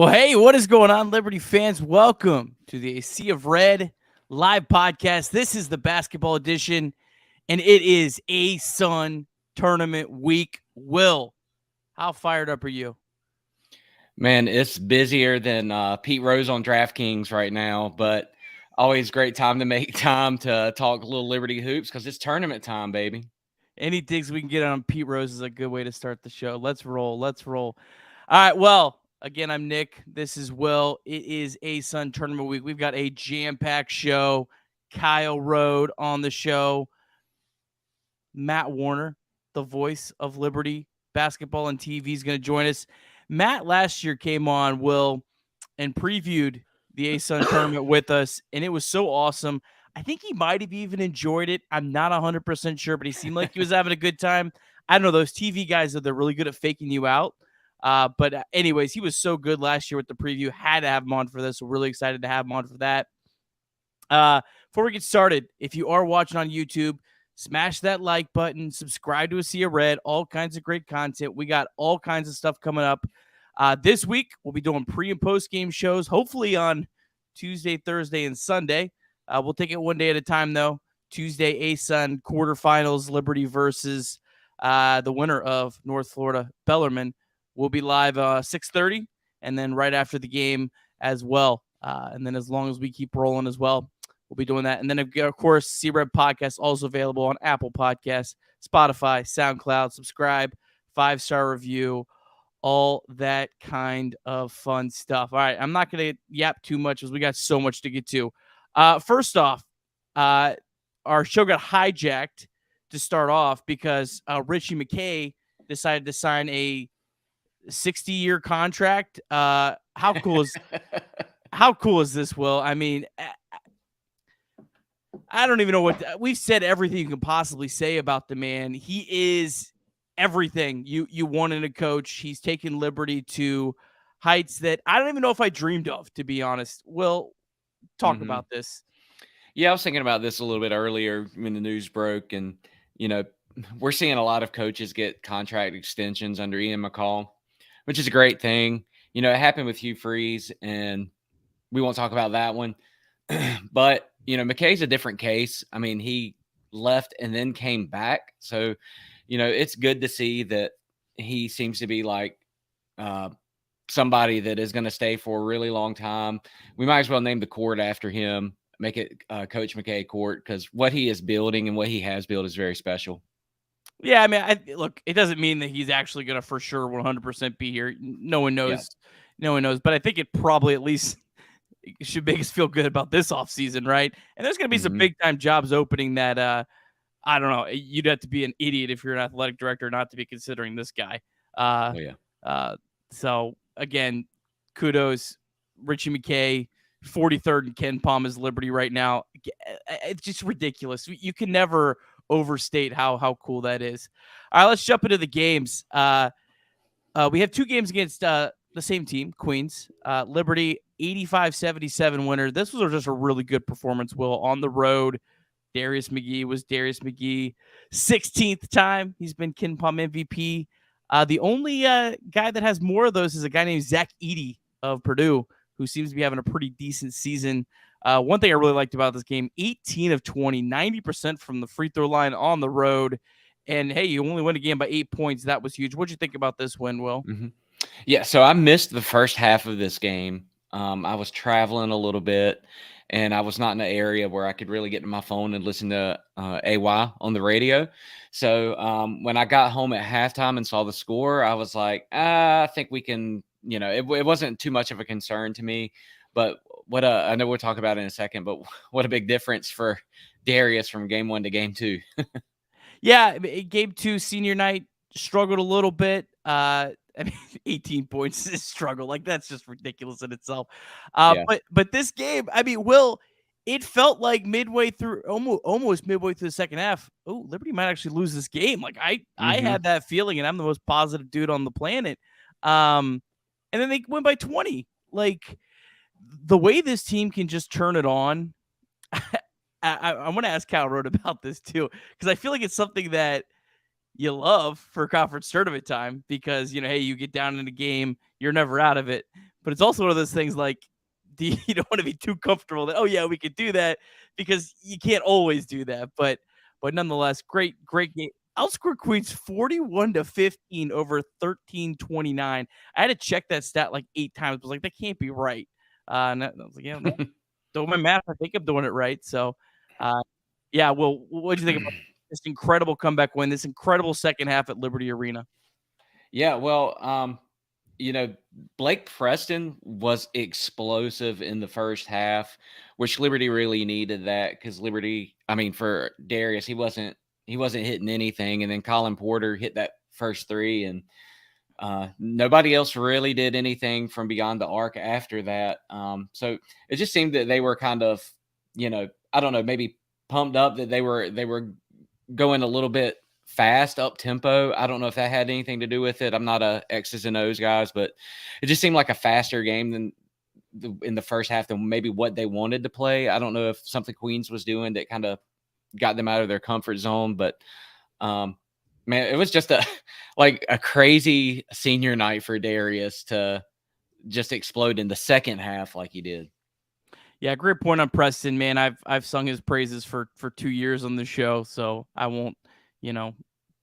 Well, hey, what is going on, Liberty fans? Welcome to the Sea of Red live podcast. This is the basketball edition, and it is ASUN Tournament week. Will, how fired up are you? Man, it's busier than Pete Rose on DraftKings right now, but always great time to make time to talk a little Liberty hoops because it's tournament time, baby. Any digs we can get on Pete Rose is a good way to start the show. Let's roll. Let's roll. All right, well, again, I'm Nick. This is Will. It is ASUN Tournament week. We've got a jam-packed show. Kyle Rode on the show. Matt Warner, the voice of Liberty basketball and TV, is going to join us. Matt last year came on, Will, and previewed the ASUN tournament with us, and it was so awesome. I think he might have even enjoyed it. I'm not 100% sure, but he seemed like he was having a good time. I don't know. Those TV guys, they're really good at faking you out. But anyways, he was so good last year with the preview. Had to have him on for this. So really excited to have him on for that. Before we get started, if you are watching on YouTube, smash that like button, subscribe to A Sea of Red, all kinds of great content. We got all kinds of stuff coming up. This week, we'll be doing pre- and post-game shows, hopefully on Tuesday, Thursday, and Sunday. We'll take it one day at a time, though. Tuesday, ASUN quarterfinals, Liberty versus the winner of North Florida, Bellarmine. We'll be live 6:30, and then right after the game as well. And then as long as we keep rolling as well, we'll be doing that. And then, of course, C-Red Podcast also available on Apple Podcasts, Spotify, SoundCloud. Subscribe, 5-star review, all that kind of fun stuff. All right, I'm not going to yap too much because we got so much to get to. First off, our show got hijacked to start off because Ritchie McKay decided to sign a 60-year contract. How cool is this, Will? I mean, I don't even know what we've said. Everything you can possibly say about the man. He is everything you want in a coach. He's taken Liberty to heights that I don't even know if I dreamed of, to be honest. Will, talk about this. Yeah, I was thinking about this a little bit earlier when the news broke, and we're seeing a lot of coaches get contract extensions under Ian McCall, which is a great thing. It happened with Hugh Freeze, and we won't talk about that one. But McKay's a different case. I mean, he left and then came back, so it's good to see that he seems to be like somebody that is going to stay for a really long time. We might as well name the court after him, make it Coach McKay Court, because what he is building and what he has built is very special. Yeah, I mean, look, it doesn't mean that he's actually going to for sure 100% be here. No one knows. Yeah. No one knows. But I think it probably at least should make us feel good about this offseason, right? And there's going to be some big-time jobs opening that, I don't know, you'd have to be an idiot if you're an athletic director not to be considering this guy. So, again, kudos, Ritchie McKay, 43rd and Ken Palm is Liberty right now. It's just ridiculous. You can never overstate how cool that is. All right, let's jump into the games. We have two games against the same team, Queens. Liberty, 85-77 winner. This was just a really good performance, Will, on the road. Darius McGee was Darius McGee. 16th time he's been Ken Palm MVP. The only guy that has more of those is a guy named Zach Edey of Purdue, who seems to be having a pretty decent season. One thing I really liked about this game, 18 of 20, 90% from the free throw line on the road. And, hey, you only win a game by 8 points. That was huge. What'd you think about this win, Will? Yeah, so I missed the first half of this game. I was traveling a little bit, and I was not in an area where I could really get to my phone and listen to AY on the radio. So when I got home at halftime and saw the score, I was like, I think we can, it wasn't too much of a concern to me. But I know we'll talk about it in a second, but what a big difference for Darius from game 1 to game 2. Yeah, game 2, senior night, struggled a little bit. I mean, 18 points is a struggle. Like, that's just ridiculous in itself. But this game, I mean, Will, it felt like midway through, almost midway through the second half, oh, Liberty might actually lose this game. Like, I had that feeling, and I'm the most positive dude on the planet. And then they win by 20. Like, the way this team can just turn it on, I want to ask Kyle Rode about this too, because I feel like it's something that you love for conference tournament time because, hey, you get down in a game, you're never out of it. But it's also one of those things like, you don't want to be too comfortable that, oh yeah, we could do that, because you can't always do that. But nonetheless, great game. Outscored Queens 41-15 over 13-29. I had to check that stat like 8 times. I was like, that can't be right. And I was like, yeah, no, doing my math, I think I'm doing it right. So, yeah. Well, what do you think about this incredible comeback win, this incredible second half at Liberty Arena? Yeah, well, Blake Preston was explosive in the first half, which Liberty really needed that because Liberty, I mean, for Darius, he wasn't hitting anything, and then Colin Porter hit that first three, and nobody else really did anything from beyond the arc after that. So it just seemed that they were kind of, I don't know, maybe pumped up that they were going a little bit fast up tempo. I don't know if that had anything to do with it. I'm not a X's and O's guys, but it just seemed like a faster game than in the first half than maybe what they wanted to play. I don't know if something Queens was doing that kind of got them out of their comfort zone, but man, it was just a crazy senior night for Darius to just explode in the second half like he did. Yeah, great point on Preston, man. I've sung his praises for 2 years on the show, so I won't,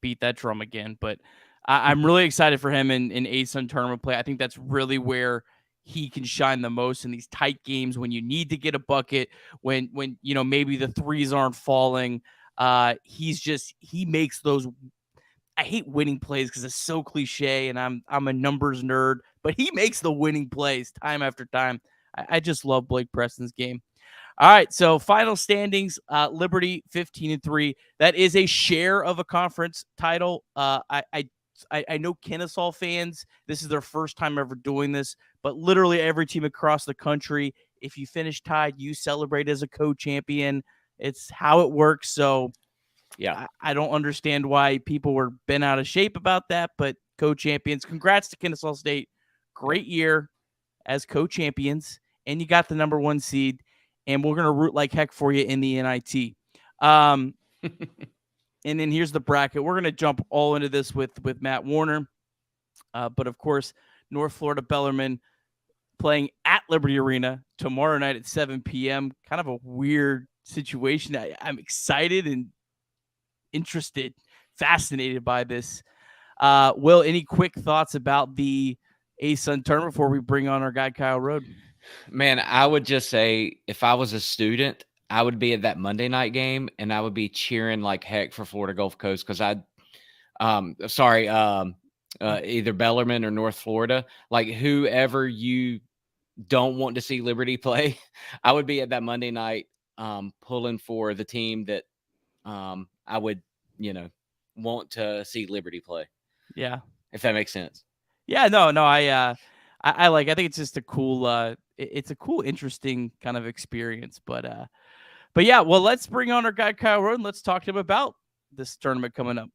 beat that drum again. But I'm really excited for him in ASUN tournament play. I think that's really where he can shine the most in these tight games when you need to get a bucket, when maybe the threes aren't falling. He makes those. I hate winning plays because it's so cliche, and I'm a numbers nerd, but he makes the winning plays time after time. I just love Blake Preston's game. All right, so final standings: Liberty 15-3. That is a share of a conference title. I know Kennesaw fans, this is their first time ever doing this, but literally every team across the country, if you finish tied, you celebrate as a co-champion. It's how it works. So yeah, I don't understand why people were bent out of shape about that, but co-champions. Congrats to Kennesaw State. Great year as co-champions, and you got the number 1 seed, and we're going to root like heck for you in the NIT. And then here's the bracket. We're going to jump all into this with Matt Warner. But, of course, North Florida Bellarmine playing at Liberty Arena tomorrow night at 7 p.m. Kind of a weird situation. I'm excited and interested, fascinated by this. Will, any quick thoughts about the ASUN tournament before we bring on our guy Kyle Rode? Man, I would just say if I was a student, I would be at that Monday night game and I would be cheering like heck for Florida Gulf Coast because either Bellarmine or North Florida, like whoever you don't want to see Liberty play, I would be at that Monday night pulling for the team that I would, want to see Liberty play. Yeah. If that makes sense. Yeah, no, I think it's just a cool, it's a cool, interesting kind of experience. But yeah, well, let's bring on our guy Kyle Rode and let's talk to him about this tournament coming up.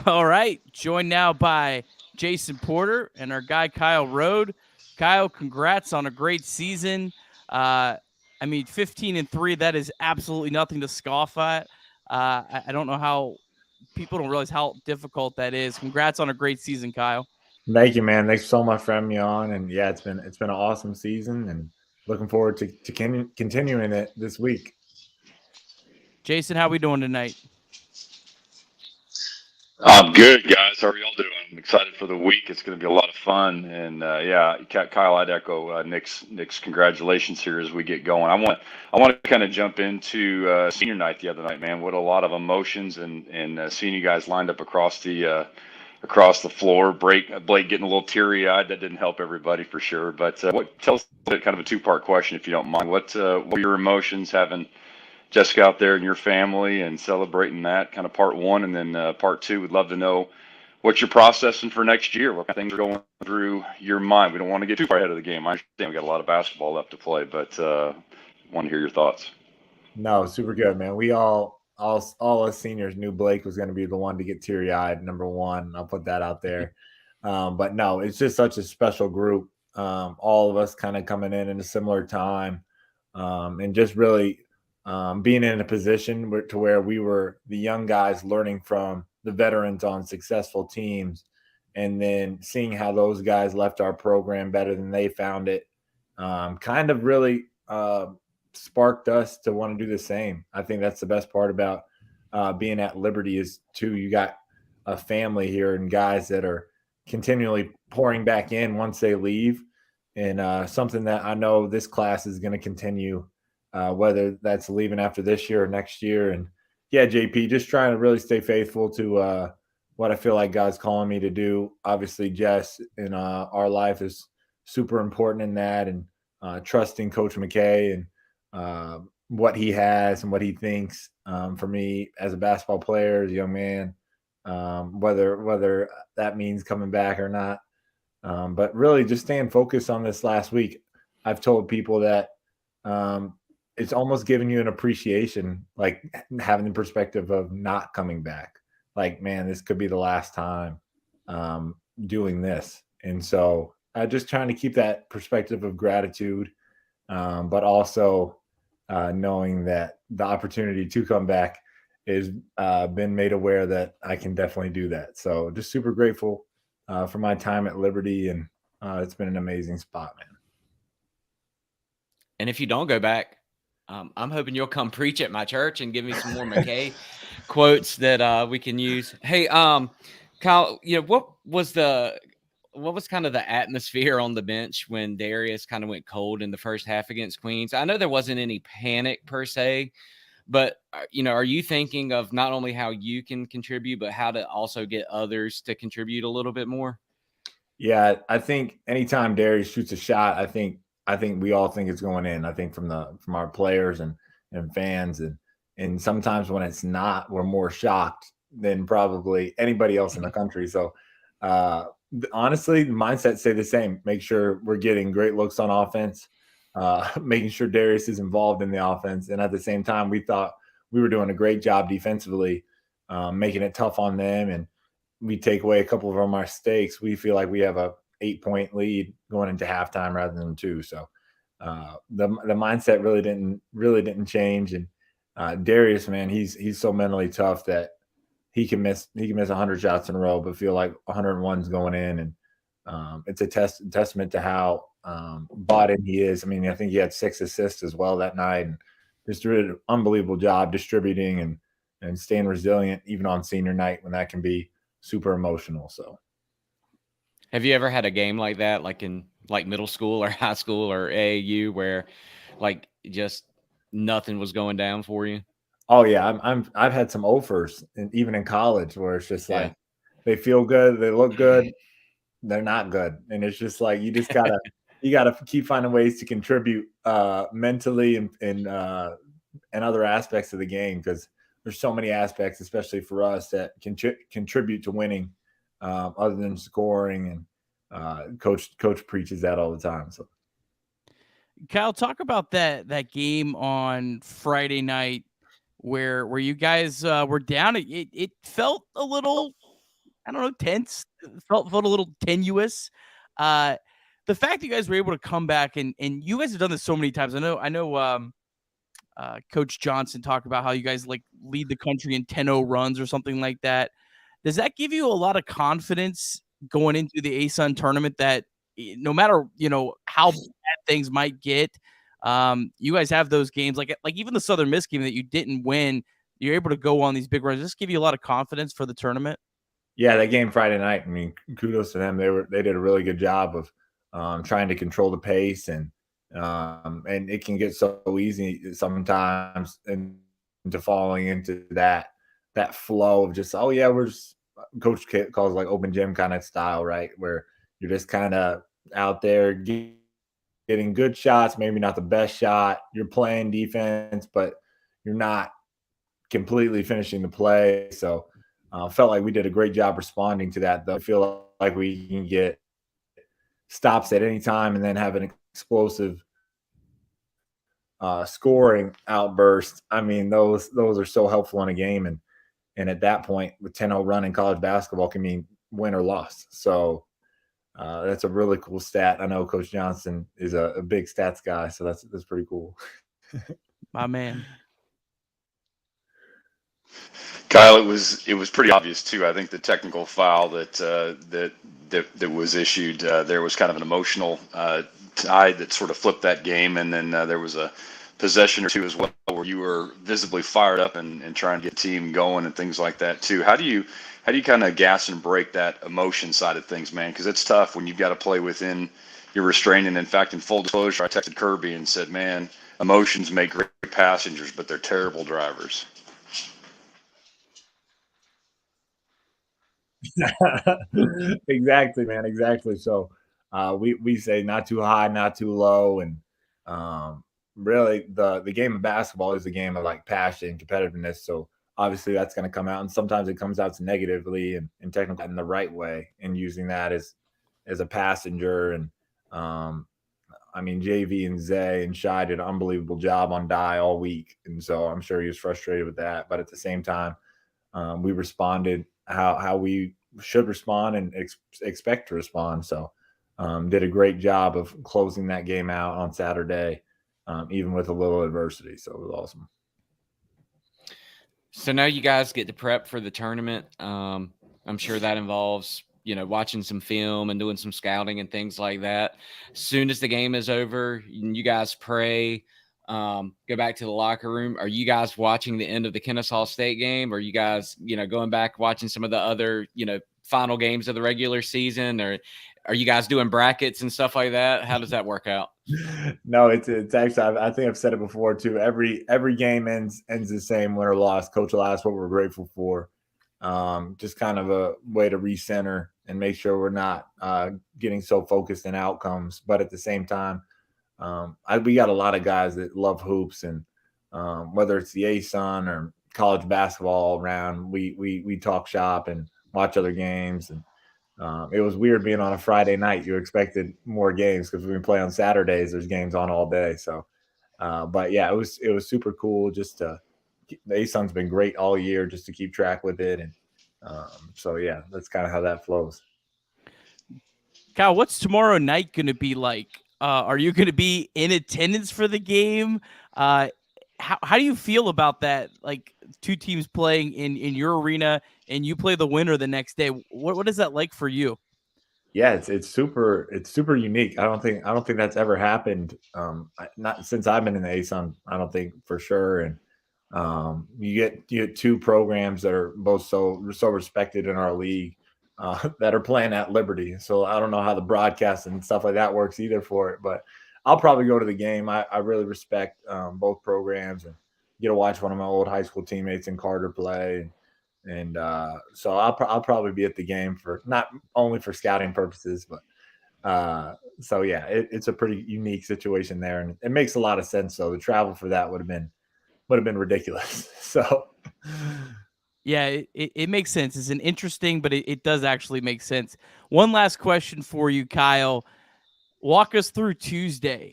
All right, joined now by Jason Porter and our guy Kyle Rode. Kyle, congrats on a great season. 15-3, that is absolutely nothing to scoff at. I don't know how people don't realize how difficult that is. Congrats on a great season, Kyle. Thank you, man. Thanks so much for having me on. And yeah, it's been an awesome season, and looking forward to continuing it this week. Jason, how we doing tonight? I'm good, guys. How are y'all doing? I'm excited for the week. It's going to be a lot of fun. And Kyle, I'd echo Nick's congratulations here as we get going. I want to kind of jump into senior night the other night, man. What a lot of emotions and seeing you guys lined up across the floor. Blake getting a little teary-eyed. That didn't help everybody for sure. But tell us kind of a two-part question, if you don't mind. What were your emotions having Jessica out there and your family and celebrating that, kind of part one? And then part two, we'd love to know what you're processing for next year. What kind of things are going through your mind? We don't want to get too far ahead of the game. I understand we got a lot of basketball left to play, but want to hear your thoughts. No, super good, man. We all us seniors knew Blake was going to be the one to get teary-eyed, number one. I'll put that out there. But no, it's just such a special group. All of us kind of coming in a similar time, and just really being in a position to where we were the young guys learning from the veterans on successful teams, and then seeing how those guys left our program better than they found it, kind of really sparked us to want to do the same. I think that's the best part about being at Liberty is too, you got a family here and guys that are continually pouring back in once they leave. And something that I know this class is going to continue, whether that's leaving after this year or next year. And yeah, JP, just trying to really stay faithful to what I feel like God's calling me to do. Obviously, Jess in our life is super important in that, and trusting Coach McKay and what he has and what he thinks for me as a basketball player, as a young man, whether that means coming back or not. But really just staying focused on this last week. I've told people that it's almost giving you an appreciation, like having the perspective of not coming back. Like, man, this could be the last time doing this. And so just trying to keep that perspective of gratitude, but also knowing that the opportunity to come back is been made aware that I can definitely do that. So just super grateful for my time at Liberty, and it's been an amazing spot, man. And if you don't go back, I'm hoping you'll come preach at my church and give me some more McKay quotes that we can use. Hey, Kyle, what was kind of the atmosphere on the bench when Darius kind of went cold in the first half against Queens? I know there wasn't any panic per se, but are you thinking of not only how you can contribute, but how to also get others to contribute a little bit more? Yeah, I think anytime Darius shoots a shot, I think we all think it's going in. I think from our players and fans, and sometimes when it's not, we're more shocked than probably anybody else in the country. So honestly, the mindset stay the same. Make sure we're getting great looks on offense, making sure Darius is involved in the offense, and at the same time, we thought we were doing a great job defensively, making it tough on them, and we take away a couple of our mistakes, we feel like we have a 8-point lead going into halftime rather than 2. So the mindset really didn't change. And Darius, man, he's so mentally tough that he can miss 100 shots in a row, but feel like 101's going in. And it's a testament to how bought in he is. I mean, I think he had 6 assists as well that night, and just did an unbelievable job distributing and staying resilient even on senior night when that can be super emotional. So have you ever had a game like that, like in middle school or high school or AAU, where just nothing was going down for you? Oh yeah, I've had some offers, and even in college, where it's just like they feel good, they look good, they're not good, and it's just like you just gotta keep finding ways to contribute mentally and other aspects of the game, because there's so many aspects, especially for us, that can contribute to winning, other than scoring. And coach preaches that all the time. So, Kyle, talk about that game on Friday night where you guys were down. It felt a little, I don't know, tense. It felt a little tenuous. The fact that you guys were able to come back and you guys have done this so many times. I know. Coach Johnson talked about how you guys lead the country in 10-0 runs or something like that. Does that give you a lot of confidence going into the ASUN tournament that no matter, how bad things might get, you guys have those games like even the Southern Miss game that you didn't win, you're able to go on these big runs. Just give you a lot of confidence for the tournament? Yeah, that game Friday night, I mean, kudos to them. They did a really good job of trying to control the pace, and it can get so easy sometimes into falling into that flow of just, oh yeah, we're just, Coach calls like open gym kind of style, right? Where you're just kind of out there getting good shots, maybe not the best shot. You're playing defense, but you're not completely finishing the play. So felt like we did a great job responding to that, though. I feel like we can get stops at any time and then have an explosive scoring outburst. I mean, those are so helpful in a game. And at that point, with 10-0 run in college basketball can mean win or loss. So that's a really cool stat. I know Coach Johnson is a big stats guy, so that's pretty cool. My man. Kyle, it was pretty obvious too. I think the technical foul that was issued there was kind of an emotional tide that sort of flipped that game, and then there was a possession or two as well where you were visibly fired up and trying to get the team going and things like that too. How do you kind of gas and break that emotion side of things, man? Because it's tough when you've got to play within your restraint. And in fact, in full disclosure, I texted Kirby and said, "Man, emotions make great passengers, but they're terrible drivers." Exactly, man. Exactly. So we say not too high, not too low, and really the game of basketball is a game of like passion, competitiveness. So obviously that's going to come out, and sometimes it comes out negatively and technically in the right way, and using that as a passenger. And um, I mean, JV and Zay and Shai did an unbelievable job on Die all week, and so I'm sure he was frustrated with that. But at the same time, we responded how we should respond and expect to respond. So did a great job of closing that game out on Saturday, even with a little adversity. So it was awesome. So now you guys get to prep for the tournament. I'm sure that involves, watching some film and doing some scouting and things like that. As soon as the game is over, you guys pray, go back to the locker room. Are you guys watching the end of the Kennesaw State game? Are you guys, going back watching some of the other, final games of the regular season? Or are you guys doing brackets and stuff like that? How does that work out? No, it's actually, I think I've said it before too. Every game ends the same, win or loss. Coach will ask what we're grateful for. Just kind of a way to recenter and make sure we're not getting so focused in outcomes. But at the same time, we got a lot of guys that love hoops, and whether it's the ASUN or college basketball all around, we talk shop and watch other games. And it was weird being on a Friday night. You expected more games because when we play on Saturdays, there's games on all day. So, but yeah, it was super cool. Just the ASUN's been great all year, just to keep track with it. And so yeah, that's kind of how that flows. Kyle, what's tomorrow night going to be like? Are you going to be in attendance for the game? How do you feel about that? Like two teams playing in your arena, and you play the winner the next day. What is that like for you? Yeah, it's super unique. I don't think that's ever happened. Not since I've been in the ASUN. I don't think, for sure. And you get two programs that are both so respected in our league that are playing at Liberty. So I don't know how the broadcast and stuff like that works either for it, but I'll probably go to the game. I really respect both programs, and get to watch one of my old high school teammates in Carter play. And so I'll probably be at the game, for not only for scouting purposes, but so yeah, it's a pretty unique situation there, and it makes a lot of sense. So the travel for that would have been ridiculous. So yeah, it makes sense. It's an interesting, but it does actually make sense. One last question for you, Kyle. Walk us through Tuesday.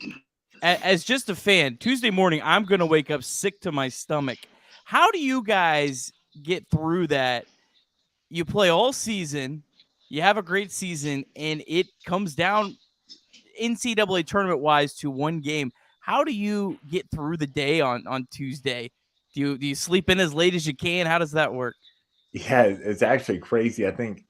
As just a fan, Tuesday morning, I'm going to wake up sick to my stomach. How do you guys get through that? You play all season, you have a great season, and it comes down NCAA tournament wise to one game. How do you get through the day on Tuesday? Do you sleep in as late as you can? How does that work? yeah, it's actually crazy. I think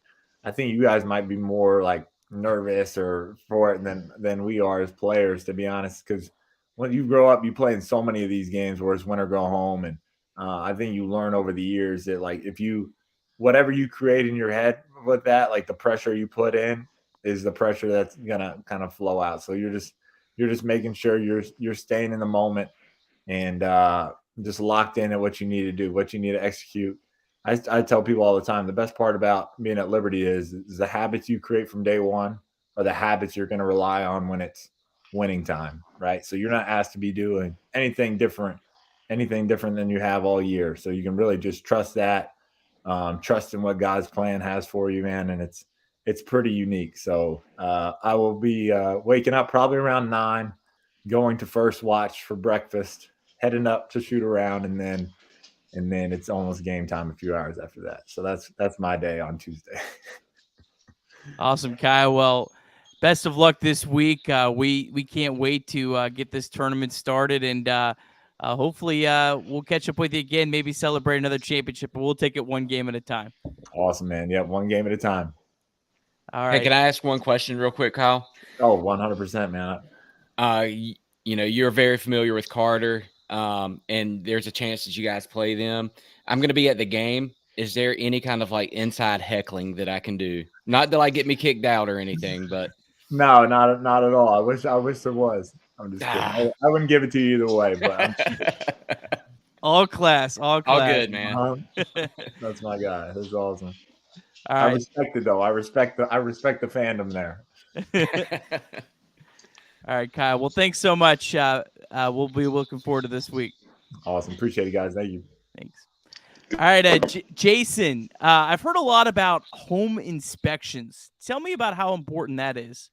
you guys might be more like nervous or for it than we are as players, to be honest. Because when you grow up, you play in so many of these games where it's win or go home, and I think you learn over the years that, like, if you whatever you create in your head with that, like the pressure you put in is the pressure that's gonna kind of flow out. So you're just making sure you're staying in the moment, and just locked in at what you need to do, what you need to execute. I tell people all the time, the best part about being at Liberty is the habits you create from day one are the habits you're going to rely on when it's winning time, right? So you're not asked to be doing anything different than you have all year. So you can really just trust that, trust in what God's plan has for you, man. And it's pretty unique. So I will be waking up probably around 9, going to first watch for breakfast, heading up to shoot around, and then it's almost game time a few hours after that. So that's my day on Tuesday. Awesome, Kyle. Well, best of luck this week. We can't wait to get this tournament started, and Hopefully, we'll catch up with you again. Maybe celebrate another championship, but we'll take it one game at a time. Awesome, man. Yeah, one game at a time. All Hey, right. can I ask one question real quick, Kyle? Oh, 100%, man. You're very familiar with Carter, and there's a chance that you guys play them. I'm going to be at the game. Is there any kind of like inside heckling that I can do? Not to like get me kicked out or anything, but No, not at all. I wish there was. I'm just kidding. I wouldn't give it to you either way, but I'm all class. all good, man. That's my guy. That's awesome. All I right. respect it though. I respect the fandom there. All right, Kyle. Well, thanks so much. We'll be looking forward to this week. Awesome. Appreciate it, guys. Thank you. Thanks. All right, Jason, I've heard a lot about home inspections. Tell me about how important that is.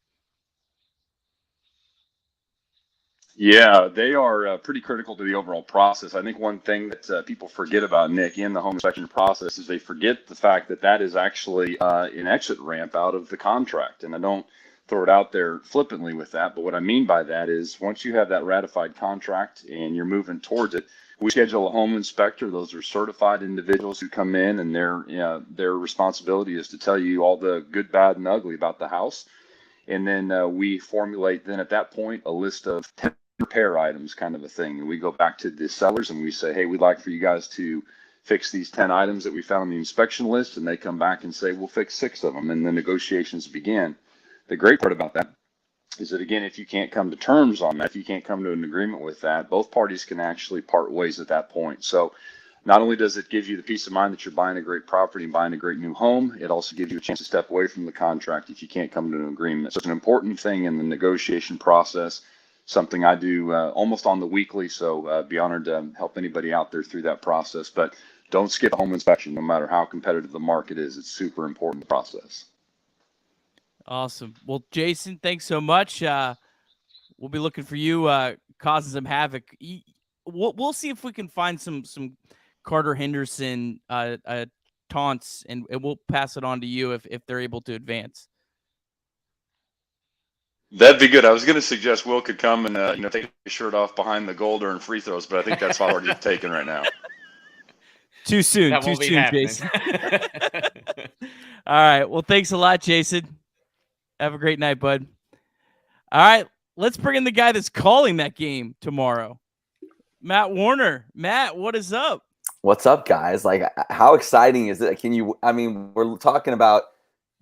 Yeah, they are pretty critical to the overall process. I think one thing that people forget about, Nick, in the home inspection process is they forget the fact that that is actually an exit ramp out of the contract. And I don't throw it out there flippantly with that, but what I mean by that is once you have that ratified contract and you're moving towards it, we schedule a home inspector. Those are certified individuals who come in, and their responsibility is to tell you all the good, bad, and ugly about the house. And then we formulate then at that point a list of 10 repair items, kind of a thing. And we go back to the sellers and we say, hey, we'd like for you guys to fix these 10 items that we found on the inspection list. And they come back and say, we'll fix 6 of them. And the negotiations begin. The great part about that is that, again, if you can't come to terms on that, if you can't come to an agreement with that, both parties can actually part ways at that point. So not only does it give you the peace of mind that you're buying a great property and buying a great new home, it also gives you a chance to step away from the contract if you can't come to an agreement. So it's an important thing in the negotiation process, something I do almost on the weekly. So be honored to help anybody out there through that process. But don't skip a home inspection, no matter how competitive the market is. It's super important process. Awesome. Well, Jason, thanks so much. We'll be looking for you causing some havoc. We'll see if we can find some Carter Henderson taunts, and we'll pass it on to you if they're able to advance. That'd be good. I was going to suggest Will could come and take his shirt off behind the goal during free throws, but I think that's already taken right now. Too soon. That Too won't be soon, happening. Jason. All right. Well, thanks a lot, Jason. Have a great night, bud. All right. Let's bring in the guy that's calling that game tomorrow, Matt Warner. Matt, what is up? What's up, guys? Like, how exciting is it? We're talking about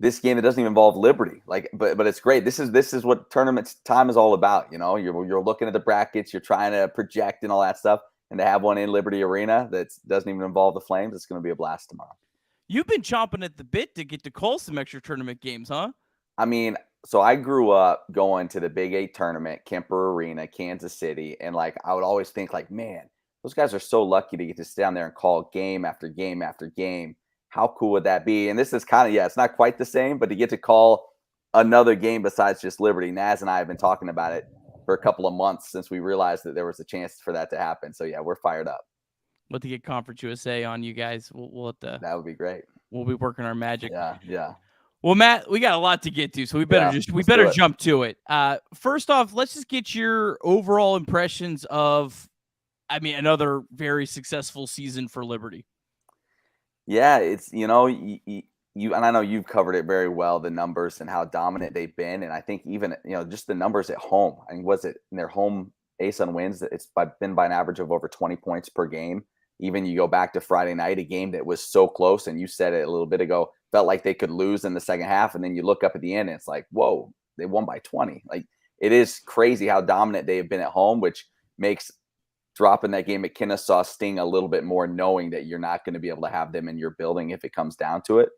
this game that doesn't even involve Liberty. Like, but it's great. This is what tournament time is all about. You know, you're looking at the brackets, you're trying to project and all that stuff, and to have one in Liberty Arena that doesn't even involve the Flames, it's going to be a blast tomorrow. You've been chomping at the bit to get to call some extra tournament games, huh? I mean, so I grew up going to the Big 8 tournament, Kemper Arena, Kansas City, and like I would always think like, man, those guys are so lucky to get to sit down there and call game after game after game. How cool would that be? And this is kind of, it's not quite the same, but to get to call another game besides just Liberty. Naz and I have been talking about it for a couple of months since we realized that there was a chance for that to happen. So yeah, we're fired up. We'll have to get Conference USA on you guys. That would be great. We'll be working our magic. Yeah. Well, Matt, we got a lot to get to, so we better jump to it. First off, let's just get your overall impressions of, another very successful season for Liberty. Yeah, it's, you and I know you've covered it very well, the numbers and how dominant they've been. And I think even, just the numbers at home. I mean, was it in their home ASUN wins? It's been by an average of over 20 points per game. Even you go back to Friday night, a game that was so close, and you said it a little bit ago, felt like they could lose in the second half. And then you look up at the end and it's like, whoa, they won by 20. Like, it is crazy how dominant they have been at home, which makes dropping that game at Kennesaw sting a little bit more, knowing that you're not going to be able to have them in your building if it comes down to it.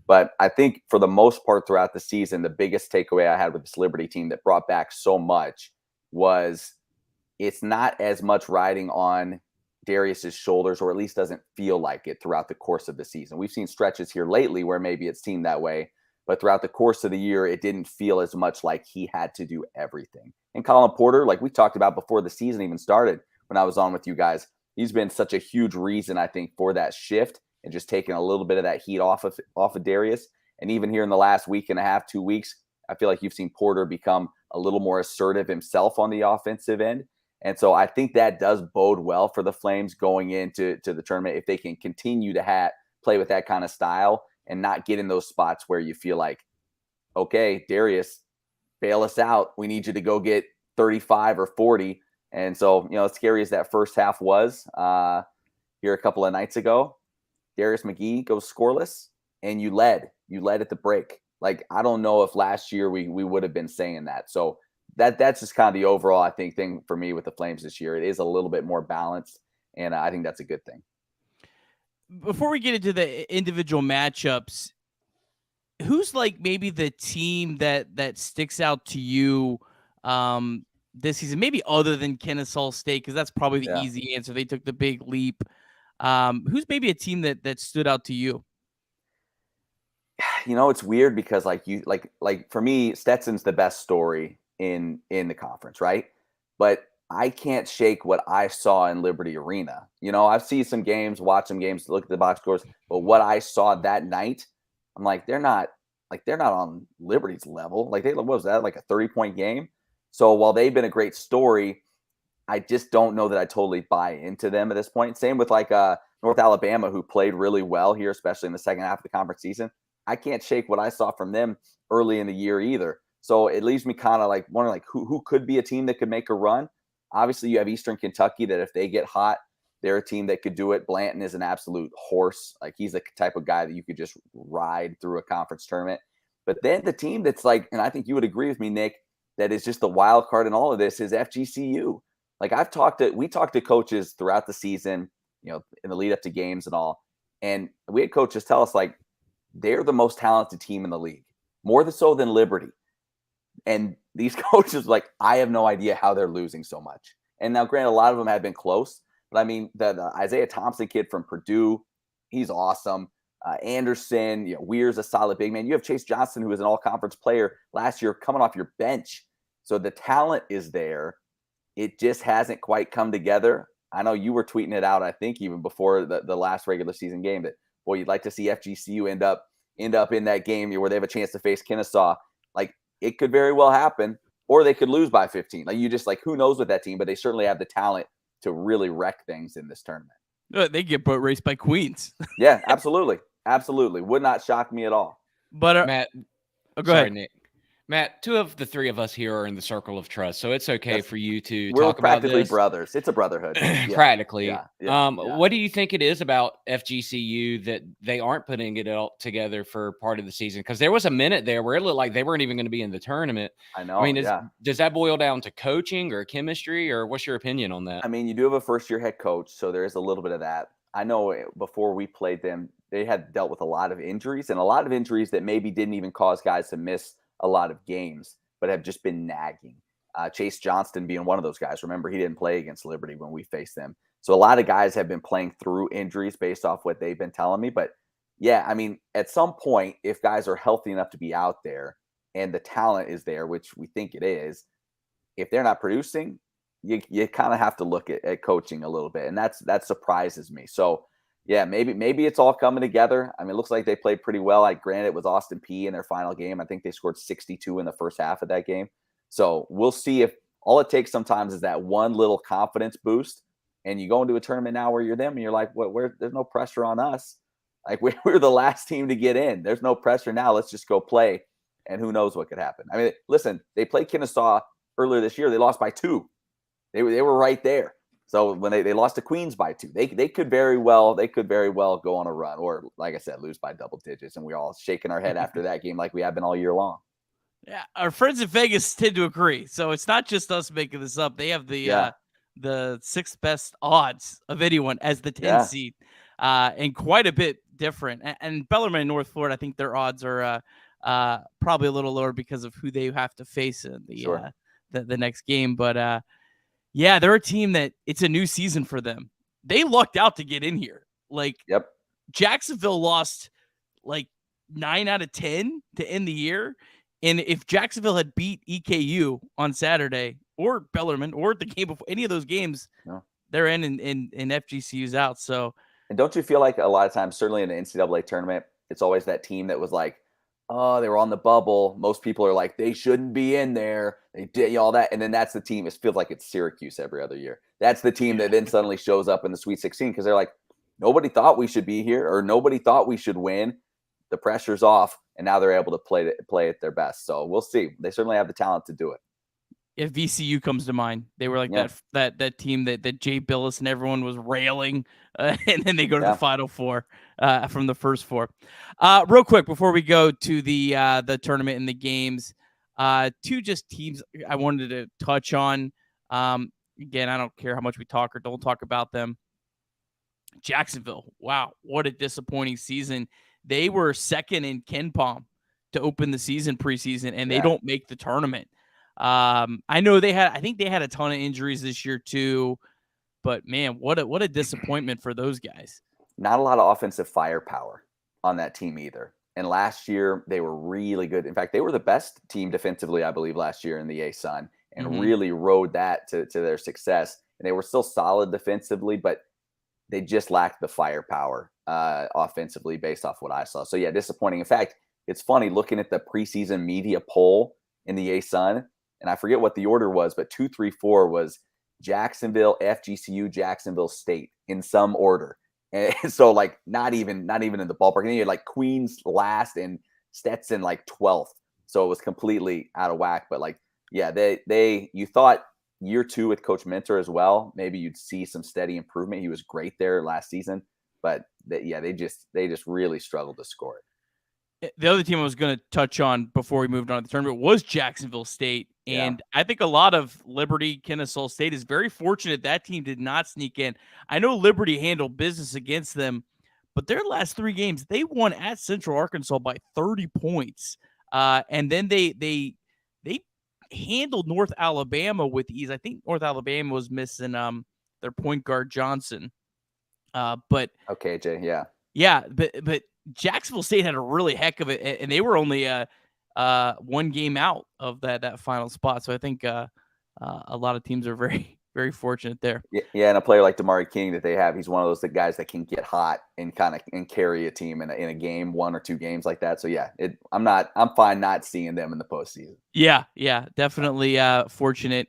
But I think for the most part throughout the season, the biggest takeaway I had with this Liberty team that brought back so much was it's not as much riding on Darius's shoulders, or at least doesn't feel like it throughout the course of the season. We've seen stretches here lately where maybe it's seemed that way, but throughout the course of the year, it didn't feel as much like he had to do everything. And Colin Porter, like we talked about before the season even started, when I was on with you guys, he's been such a huge reason, I think, for that shift and just taking a little bit of that heat off of Darius. And even here in the last week and a half, 2 weeks, I feel like you've seen Porter become a little more assertive himself on the offensive end. And so I think that does bode well for the Flames going into the tournament if they can continue to play with that kind of style and not get in those spots where you feel like, okay, Darius, bail us out. We need you to go get 35 or 40. And so, as scary as that first half was here a couple of nights ago, Darius McGee goes scoreless and you led at the break. Like, I don't know if last year we would have been saying that. So that's just kind of the overall, I think, thing for me with the Flames this year. It is a little bit more balanced, and I think that's a good thing. Before we get into the individual matchups, who's like maybe the team that sticks out to you this season, maybe other than Kennesaw State, because that's probably the easy answer. They took the big leap. Who's maybe a team that stood out to you? It's weird because like for me, Stetson's the best story in the conference, right? But I can't shake what I saw in Liberty Arena. I've seen some games, watched some games, look at the box scores, but what I saw that night, I'm like, they're not on Liberty's level. Like, what was that, like a 30-point game? So while they've been a great story, I just don't know that I totally buy into them at this point. Same with like North Alabama, who played really well here, especially in the second half of the conference season. I can't shake what I saw from them early in the year either. So it leaves me kind of like wondering, like, who could be a team that could make a run? Obviously, you have Eastern Kentucky that if they get hot, they're a team that could do it. Blanton is an absolute horse. Like, he's the type of guy that you could just ride through a conference tournament. But then the team that's like, and I think you would agree with me, Nick, that is just the wild card in all of this is FGCU. Like, we talked to coaches throughout the season, in the lead up to games and all. And we had coaches tell us, like, they're the most talented team in the league, more so than Liberty. And these coaches, like, I have no idea how they're losing so much. And now, granted, a lot of them have been close. But I mean, the Isaiah Thompson kid from Purdue, he's awesome. Anderson, Weir's a solid big man. You have Chase Johnson, who was an all-conference player last year, coming off your bench. So the talent is there. It just hasn't quite come together. I know you were tweeting it out, I think, even before the last regular season game, that, boy, you'd like to see FGCU end up in that game where they have a chance to face Kennesaw. Like, it could very well happen, or they could lose by 15. Like, you just, like, who knows with that team, but they certainly have the talent to really wreck things in this tournament. They get boat raced by Queens. Yeah, absolutely. Absolutely. Would not shock me at all. But Matt, go ahead, Nick. Matt, two of the three of us here are in the circle of trust, so it's okay for you to we're talk about practically this. brothers. It's a brotherhood. Yeah. Practically. Yeah. What do you think it is about FGCU that they aren't putting it all together for part of the season? Because there was a minute there where it looked like they weren't even going to be in the tournament. I know. I mean, does that boil down to coaching or chemistry, or what's your opinion on that? I mean, you do have a first-year head coach, so there is a little bit of that. I know before we played them, they had dealt with a lot of injuries, and a lot of injuries that maybe didn't even cause guys to miss a lot of games, but have just been nagging. Chase Johnston being one of those guys. Remember, he didn't play against Liberty when we faced them. So a lot of guys have been playing through injuries based off what they've been telling me. But yeah, I mean, at some point, if guys are healthy enough to be out there and the talent is there, which we think it is, if they're not producing, you kind of have to look at coaching a little bit. And that surprises me. So yeah, maybe it's all coming together. I mean, it looks like they played pretty well. Like, granted, it was Austin Peay in their final game. I think they scored 62 in the first half of that game. So we'll see if all it takes sometimes is that one little confidence boost, and you go into a tournament now where you're them and you're like, there's no pressure on us. Like, we're the last team to get in. There's no pressure now. Let's just go play, and who knows what could happen. I mean, listen, they played Kennesaw earlier this year. They lost by 2. They were right there. So when they lost to Queens by 2, they could very well go on a run, or, like I said, lose by double digits. And we're all shaking our head after that game like we have been all year long. Yeah, our friends in Vegas tend to agree. So it's not just us making this up. They have the 6th best odds of anyone as the 10 seed, and quite a bit different. And Bellarmine and North Florida, I think their odds are probably a little lower because of who they have to face in the next game. But yeah, they're a team that it's a new season for them. They lucked out to get in here. Like, Jacksonville lost like 9 out of 10 to end the year. And if Jacksonville had beat EKU on Saturday, or Bellarmine, or the game before, any of those games, they're in FGCU's out. So, and don't you feel like a lot of times, certainly in the NCAA tournament, it's always that team that was like oh, they were on the bubble. Most people are like, they shouldn't be in there. They did all that. And then that's the team. It feels like it's Syracuse every other year. That's the team that then suddenly shows up in the Sweet 16 because they're like, nobody thought we should be here or nobody thought we should win. The pressure's off, and now they're able to play at their best. So we'll see. They certainly have the talent to do it. If VCU comes to mind, they were like that team that Jay Billis and everyone was railing, and then they go to the Final Four from the first four. Real quick before we go to the tournament and the games, two just teams I wanted to touch on. Again, I don't care how much we talk or don't talk about them. Jacksonville, wow, what a disappointing season. They were second in KenPom to open the season preseason, and they don't make the tournament. I know I think they had a ton of injuries this year too, but man, what a disappointment for those guys. Not a lot of offensive firepower on that team either. And last year they were really good. In fact, they were the best team defensively, I believe, last year in the ASUN, and really rode that to their success. And they were still solid defensively, but they just lacked the firepower offensively based off what I saw. So yeah, disappointing. In fact, it's funny looking at the preseason media poll in the ASUN, and I forget what the order was, but 2, 3, 4 was Jacksonville, FGCU, Jacksonville State in some order. And so like not even in the ballpark. And then you had like Queens last and Stetson like 12th. So it was completely out of whack. But like, yeah, you thought year 2 with Coach Mentor as well, maybe you'd see some steady improvement. He was great there last season, but they just really struggled to score it. The other team I was going to touch on before we moved on to the tournament was Jacksonville State. And I think a lot of Liberty, Kennesaw State is very fortunate that team did not sneak in. I know Liberty handled business against them, but their last 3 games, they won at Central Arkansas by 30 points. And then they handled North Alabama with ease. I think North Alabama was missing their point guard Johnson. But okay, Jay, yeah, but Jacksonville State had a really heck of it, and they were only 1 game out of that final spot. So I think a lot of teams are very, very fortunate there. Yeah, and a player like Damari King that they have, he's one of those guys that can get hot and and carry a team in a game, 1 or 2 games like that. So yeah, I'm fine not seeing them in the postseason. Yeah, definitely fortunate.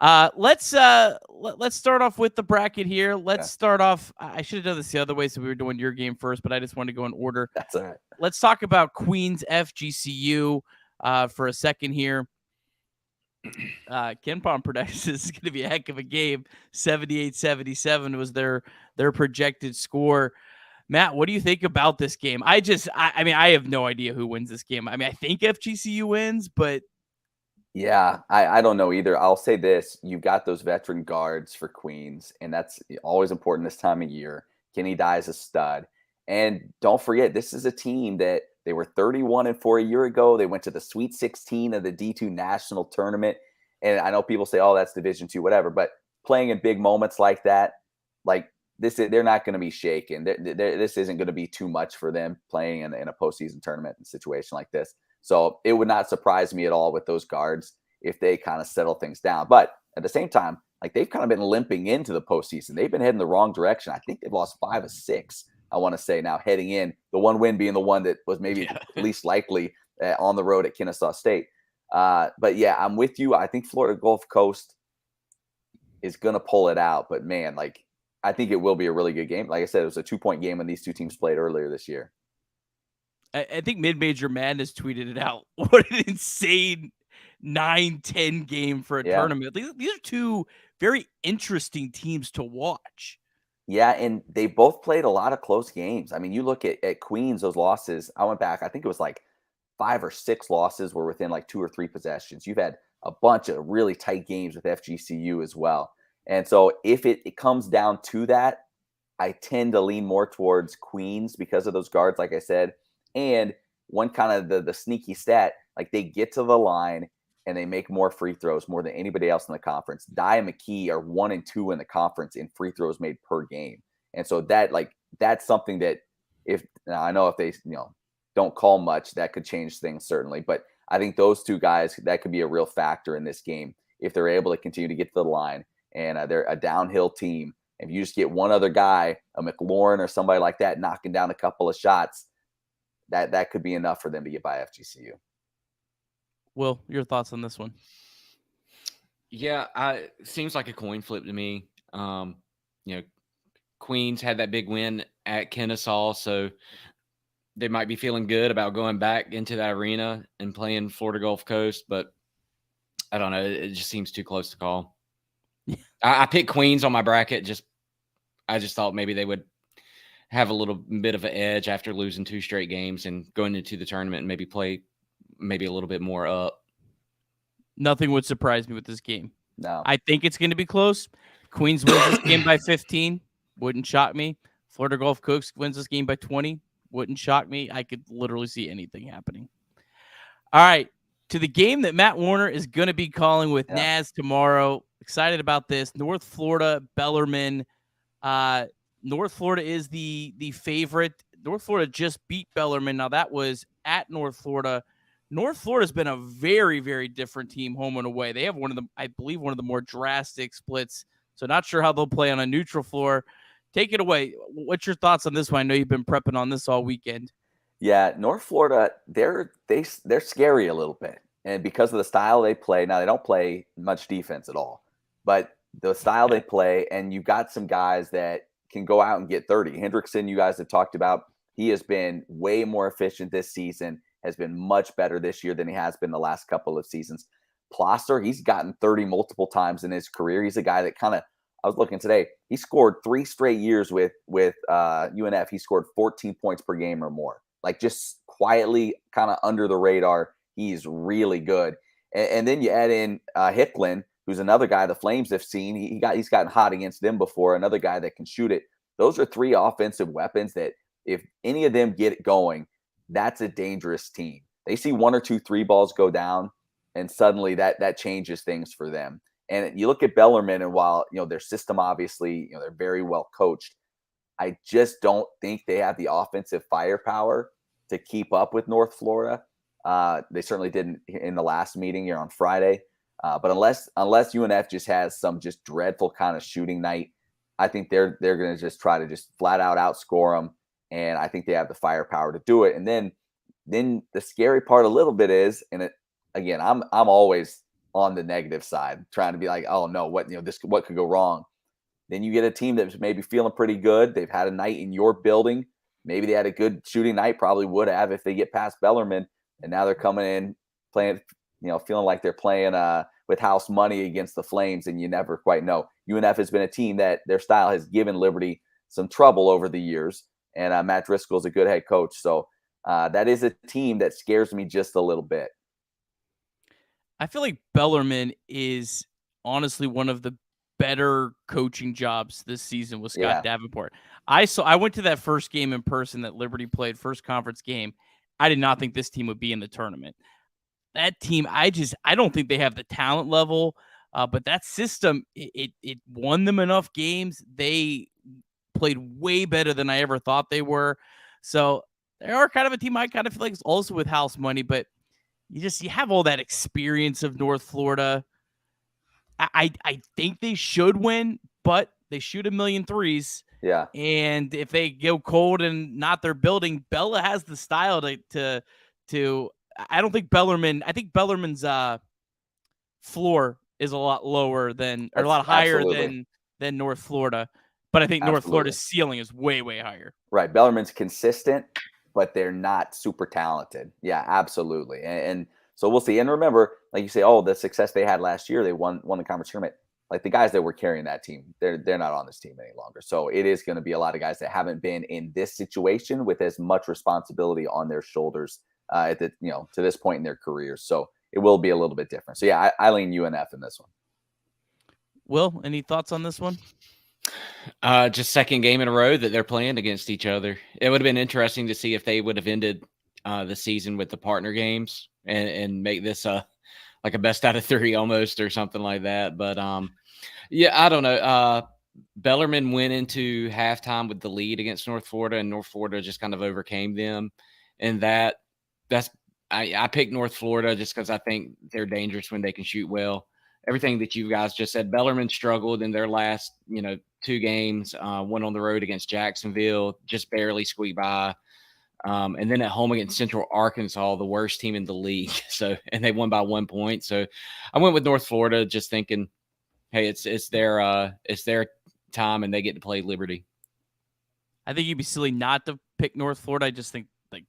Let's start off with the bracket here. Let's start off. I should have done this the other way, so we were doing your game first, but I just wanted to go in order. That's all right. Let's talk about Queens FGCU for a second here. KenPom predicts this is going to be a heck of a game. 78-77 was their projected score. Matt, what do you think about this game? I mean, I have no idea who wins this game. I mean, I think FGCU wins, but yeah, I don't know either. I'll say this. You've got those veteran guards for Queens, and that's always important this time of year. Kenny Dye is a stud. And don't forget, this is a team that they were 31-4 a year ago. They went to the Sweet 16 of the D2 National Tournament. And I know people say, oh, that's Division II, whatever. But playing in big moments like that, like this, they're not going to be shaken. This isn't going to be too much for them playing in a postseason tournament situation like this. So it would not surprise me at all with those guards if they kind of settle things down. But at the same time, like they've kind of been limping into the postseason. They've been heading the wrong direction. I think they've lost 5 of 6. I want to say now heading in, the one win being the one that was maybe least likely on the road at Kennesaw State. But yeah, I'm with you. I think Florida Gulf Coast is going to pull it out. But man, like I think it will be a really good game. Like I said, it was a 2-point game when these two teams played earlier this year. I think Mid-Major Madness tweeted it out. What an insane 9-10 game for a tournament. These are 2 very interesting teams to watch. Yeah, and they both played a lot of close games. I mean, you look at Queens, those losses. I went back. I think it was like 5 or 6 losses were within like 2 or 3 possessions. You've had a bunch of really tight games with FGCU as well. And so if it comes down to that, I tend to lean more towards Queens because of those guards, like I said. And one kind of the sneaky stat, like they get to the line and they make more free throws more than anybody else in the conference. Dye and McKee are 1 and 2 in the conference in free throws made per game. And so that's something that I know if they, don't call much, that could change things certainly. But I think those 2 guys, that could be a real factor in this game if they're able to continue to get to the line and they're a downhill team. If you just get one other guy, a McLaurin or somebody like that, knocking down a couple of shots, that could be enough for them to get by FGCU. Will, your thoughts on this one? Yeah, it seems like a coin flip to me. Queens had that big win at Kennesaw, so they might be feeling good about going back into that arena and playing Florida Gulf Coast, but I don't know. It just seems too close to call. I picked Queens on my bracket. I just thought maybe they would have a little bit of an edge after losing 2 straight games and going into the tournament and maybe play maybe a little bit more up. Nothing would surprise me with this game. No. I think it's going to be close. Queens wins this game by 15. Wouldn't shock me. Florida Gulf Coast wins this game by 20. Wouldn't shock me. I could literally see anything happening. All right. To the game that Matt Warner is going to be calling with Naz tomorrow. Excited about this. North Florida, Bellarmine. North Florida is the favorite. North Florida just beat Bellarmine. Now, that was at North Florida. North Florida's been a very, very different team home and away. They have I believe one of the more drastic splits. So not sure how they'll play on a neutral floor. Take it away. What's your thoughts on this one? I know you've been prepping on this all weekend. Yeah, North Florida, they're scary a little bit. And because of the style they play, now they don't play much defense at all. But the style they play, and you've got some guys that can go out and get 30. Hendrickson, you guys have talked about, he has been way more efficient this season, has been much better this year than he has been the last couple of seasons. Plosser, he's gotten 30 multiple times in his career. He's a guy that I was looking today, he scored 3 straight years with UNF. He scored 14 points per game or more. Like, just quietly, kind of under the radar. He's really good. And then you add in Hicklin, who's another guy the Flames have seen. He's gotten hot against them before, another guy that can shoot it. Those are 3 offensive weapons that if any of them get it going, that's a dangerous team. They see 1 or 2 3 balls go down, and suddenly that changes things for them. And you look at Bellarmine, and while their system, obviously, they're very well coached, I just don't think they have the offensive firepower to keep up with North Florida. They certainly didn't in the last meeting here on Friday. But unless UNF just has some just dreadful kind of shooting night, I think they're going to just try to just flat out outscore them. And I think they have the firepower to do it. And then the scary part a little bit is, and again, I'm always on the negative side, trying to be like, oh no, what could go wrong? Then you get a team that's maybe feeling pretty good. They've had a night in your building. Maybe they had a good shooting night, probably would have if they get past Bellarmine. And now they're coming in playing, feeling like they're playing with house money against the Flames, and you never quite know. UNF has been a team that their style has given Liberty some trouble over the years, and Matt Driscoll is a good head coach. So that is a team that scares me just a little bit. I feel like Bellarmine is honestly one of the better coaching jobs this season with Scott Davenport. I went to that first game in person that Liberty played, first conference game. I did not think this team would be in the tournament. That team, I don't think they have the talent level, but that system, it won them enough games. They played way better than I ever thought they were. So they are kind of a team I kind of feel like is also with house money, but you have all that experience of North Florida. I think they should win, but they shoot 1,000,000 threes. Yeah. And if they go cold and not their building, Bella has the style to I don't think Bellarmine. I think Bellarmine's floor is a lot lower than, or a lot higher than North Florida. But I think North Florida's ceiling is way, way higher. Right. Bellarmine's consistent, but they're not super talented. Yeah, absolutely. And so we'll see. And remember, like you say, the success they had last year, they won the conference tournament. Like, the guys that were carrying that team, they're not on this team any longer. So it is going to be a lot of guys that haven't been in this situation with as much responsibility on their shoulders to this point in their careers. So it will be a little bit different. So yeah, I lean UNF in this one. Will, any thoughts on this one? Just second game in a row that they're playing against each other. It would have been interesting to see if they would have ended the season with the partner games and make this like a best out of 3 almost, or something like that. But yeah, I don't know. Bellarmine went into halftime with the lead against North Florida, and North Florida just kind of overcame them. And I picked North Florida just because I think they're dangerous when they can shoot well. Everything that you guys just said. Bellarmine struggled in their last 2 games. One on the road against Jacksonville, just barely squeaked by. And then at home against Central Arkansas, the worst team in the league. So, and they won by 1 point. So I went with North Florida, just thinking, hey, it's their time and they get to play Liberty. I think you'd be silly not to pick North Florida. I just think like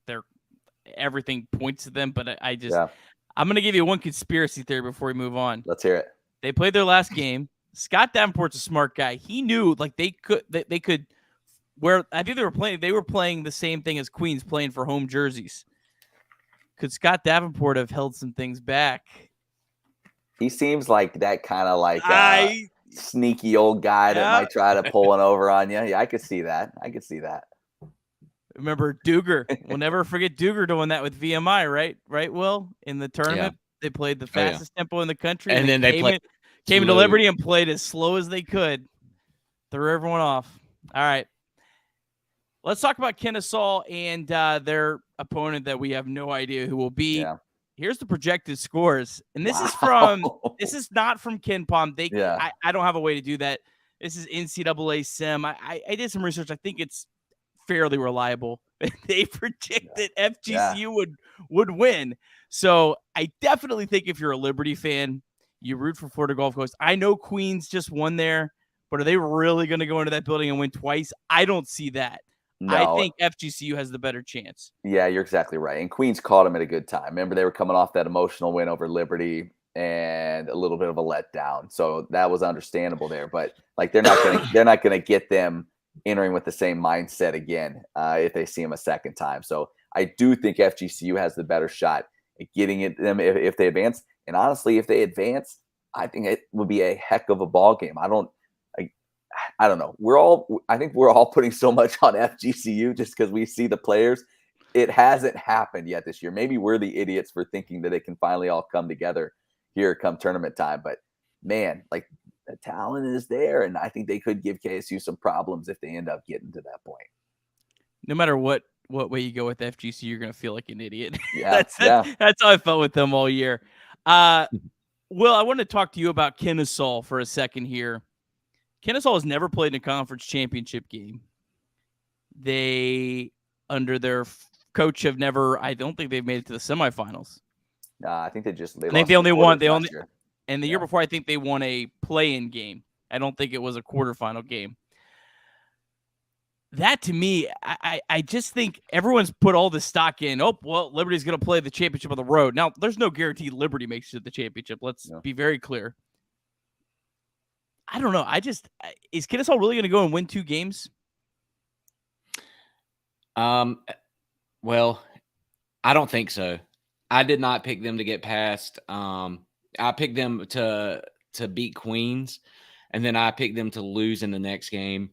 everything points to them, but I'm going to give you one conspiracy theory before we move on. Let's hear it. They played their last game. Scott Davenport's a smart guy. He knew like they could where I think they were playing the same thing as Queens, playing for home jerseys. Could Scott Davenport have held some things back? He seems like that kind of like sneaky old guy that might try to pull one over on you. Yeah, I could see that. Remember Duger? We'll never forget Duger doing that with VMI, right, Will? In the tournament, they played the fastest tempo in the country. And then they came into Liberty and played as slow as they could. Threw everyone off. All right. Let's talk about Kennesaw and their opponent that we have no idea who will be. Yeah. Here's the projected scores. And this is not from KenPom. I don't have a way to do that. This is NCAA Sim. I did some research. I think it's fairly reliable. They predict that FGCU would win. So I definitely think if you're a Liberty fan, you root for Florida Gulf Coast. I know Queens just won there, but are they really going to go into that building and win twice? I don't see that. No. I think FGCU has the better chance. Yeah, you're exactly right. And Queens caught them at a good time. Remember, they were coming off that emotional win over Liberty and a little bit of a letdown. So that was understandable there. But like they're not gonna get them entering with the same mindset again if they see them a second time. So I do think FGCU has the better shot at getting it them if they advance. And honestly, if they advance, I think it would be a heck of a ball game. I don't know. I think we're all putting so much on FGCU just because we see the players. It hasn't happened yet this year. Maybe we're the idiots for thinking that it can finally all come together here come tournament time. But man, like the talent is there, and I think they could give KSU some problems if they end up getting to that point. No matter what way you go with FGCU, you're going to feel like an idiot. Yeah, that's how I felt with them all year. Will, I want to talk to you about Kennesaw for a second here. Kennesaw has never played in a conference championship game. They, under their coach, have never. I don't think they've made it to the semifinals. I think they only won. And the year before, I think they won a play-in game. I don't think it was a quarterfinal game. That to me, I just think everyone's put all this stock in. Oh, well, Liberty's going to play the championship on the road. Now, there's no guarantee Liberty makes it to the championship. Let's be very clear. I don't know. Is Kennesaw really going to go and win 2 games? Well, I don't think so. I did not pick them to get past. I picked them to beat Queens, and then I picked them to lose in the next game,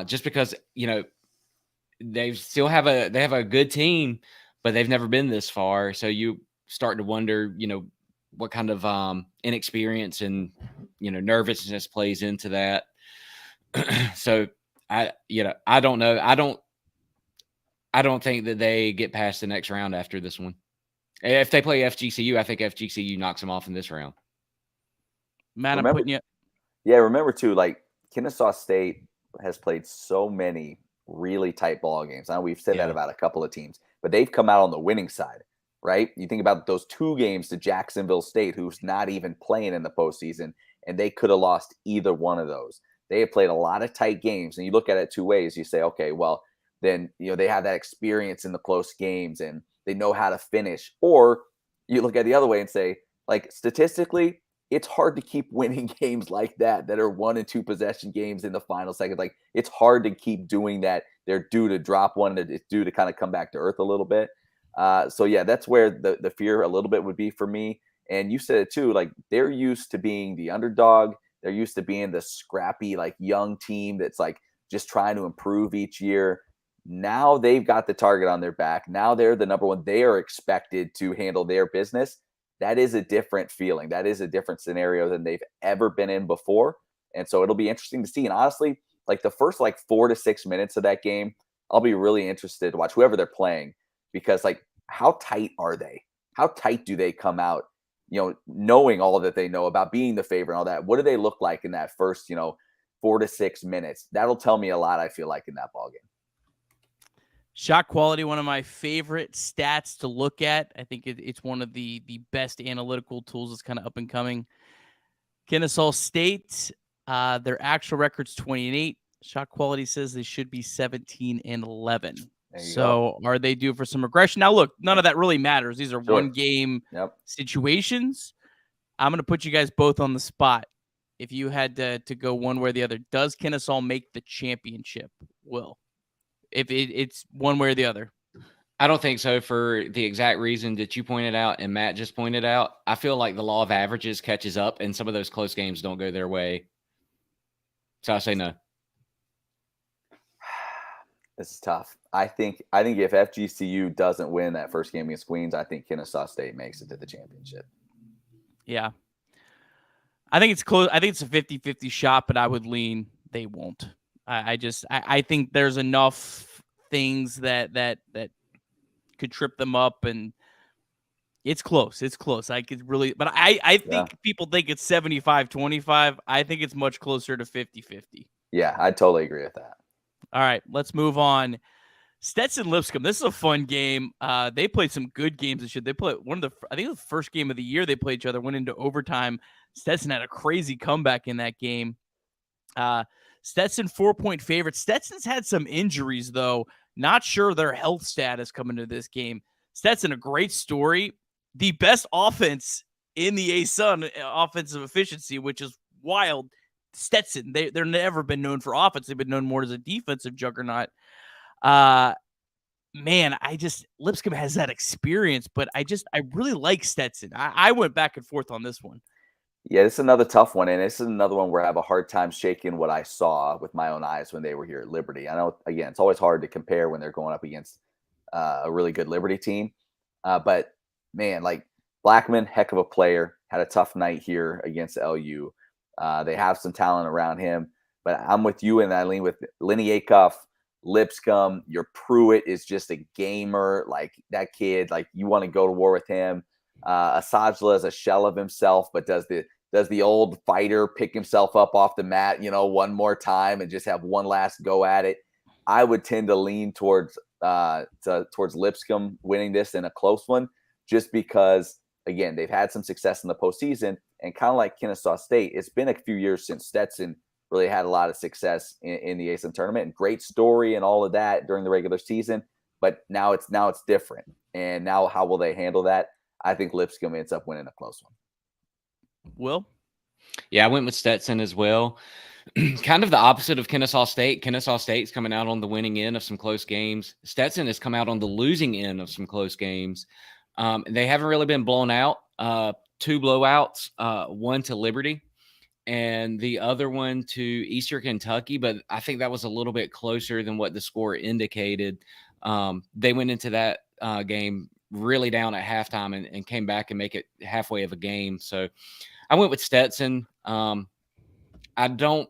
just because they have a good team, but they've never been this far. So you start to wonder, what kind of inexperience and nervousness plays into that. So I don't know. I don't think that they get past the next round after this one. If they play FGCU, I think FGCU knocks them off in this round. Matt, I'm putting you. Yeah, remember too, like Kennesaw State has played so many really tight ball games. I know we've said that about a couple of teams, but they've come out on the winning side, right? You think about those 2 games to Jacksonville State, who's not even playing in the postseason, and they could have lost either one of those. They have played a lot of tight games, and you look at it 2 ways. You say, okay, well, then they have that experience in the close games, and they know how to finish. Or you look at the other way and say, like, statistically, it's hard to keep winning games like that are 1 and 2 possession games in the final second. Like, it's hard to keep doing that. They're due to drop one. It's due to kind of come back to earth a little bit. So, yeah, that's where the fear a little bit would be for me. And you said it too, like, they're used to being the underdog. They're used to being the scrappy, like, young team that's, like, just trying to improve each year. Now they've got the target on their back. Now they're the number one. They are expected to handle their business. That is a different feeling. That is a different scenario than they've ever been in before. And so it'll be interesting to see. And honestly, like the first 4 to 6 minutes of that game, I'll be really interested to watch whoever they're playing, because how tight are they? How tight do they come out, knowing all that they know about being the favorite and all that? What do they look like in that first, 4 to 6 minutes? That'll tell me a lot, I feel like, in that ballgame. Shot quality, one of my favorite stats to look at. I think it's one of the best analytical tools that's kind of up and coming. Kennesaw State, their actual record's 20-8. Shot quality says they should be 17-11. So are they due for some regression? Now, look, none of that really matters. These are one-game situations. I'm going to put you guys both on the spot. If you had to go one way or the other, does Kennesaw make the championship? Will, if it's one way or the other? I don't think so, for the exact reason that you pointed out and Matt just pointed out. I feel like the law of averages catches up, and some of those close games don't go their way. So I say no. This is tough. I think if FGCU doesn't win that first game against Queens, I think Kennesaw State makes it to the championship. Yeah. I think it's close. I think it's a 50-50 shot, but I would lean they won't. I think there's enough things that could trip them up, and it's close. It's close. I could really, but I think people think it's 75-25. I think it's much closer to 50-50. Yeah, I totally agree with that. All right, let's move on. Stetson Lipscomb. This is a fun game. They played some good games this year. They played I think it was the first game of the year they played each other, went into overtime. Stetson had a crazy comeback in that game. Stetson 4-point favorite. Stetson's had some injuries, though. Not sure their health status coming to this game. Stetson, a great story. The best offense in the ASUN, offensive efficiency, which is wild. Stetson, they're never been known for offense. They've been known more as a defensive juggernaut. Man, Lipscomb has that experience, but I really like Stetson. I went back and forth on this one. Yeah, this is another tough one, and this is another one where I have a hard time shaking what I saw with my own eyes when they were here at Liberty. I know, again, it's always hard to compare when they're going up against a really good Liberty team. But, man, like Blackman, heck of a player, had a tough night here against LU. They have some talent around him. But I'm with you, and I lean with Lenny Acuff, Lipscomb. Your Pruitt is just a gamer. Like, that kid, like, you want to go to war with him. Asajla is a shell of himself, but does the old fighter pick himself up off the mat, one more time and just have one last go at it? I would tend to lean towards Lipscomb winning this in a close one, just because, again, they've had some success in the postseason, and kind of like Kennesaw State, it's been a few years since Stetson really had a lot of success in the ASUN tournament, and great story and all of that during the regular season. But now it's different, and now how will they handle that? I think Lipscomb ends up winning a close one. Will? Yeah, I went with Stetson as well. Kind of the opposite of Kennesaw State. Kennesaw State's coming out on the winning end of some close games. Stetson has come out on the losing end of some close games. They haven't really been blown out. 2 blowouts, one to Liberty and the other one to Eastern Kentucky. But I think that was a little bit closer than what the score indicated. They went into that game really down at halftime and came back and make it halfway of a game. So I went with Stetson. I don't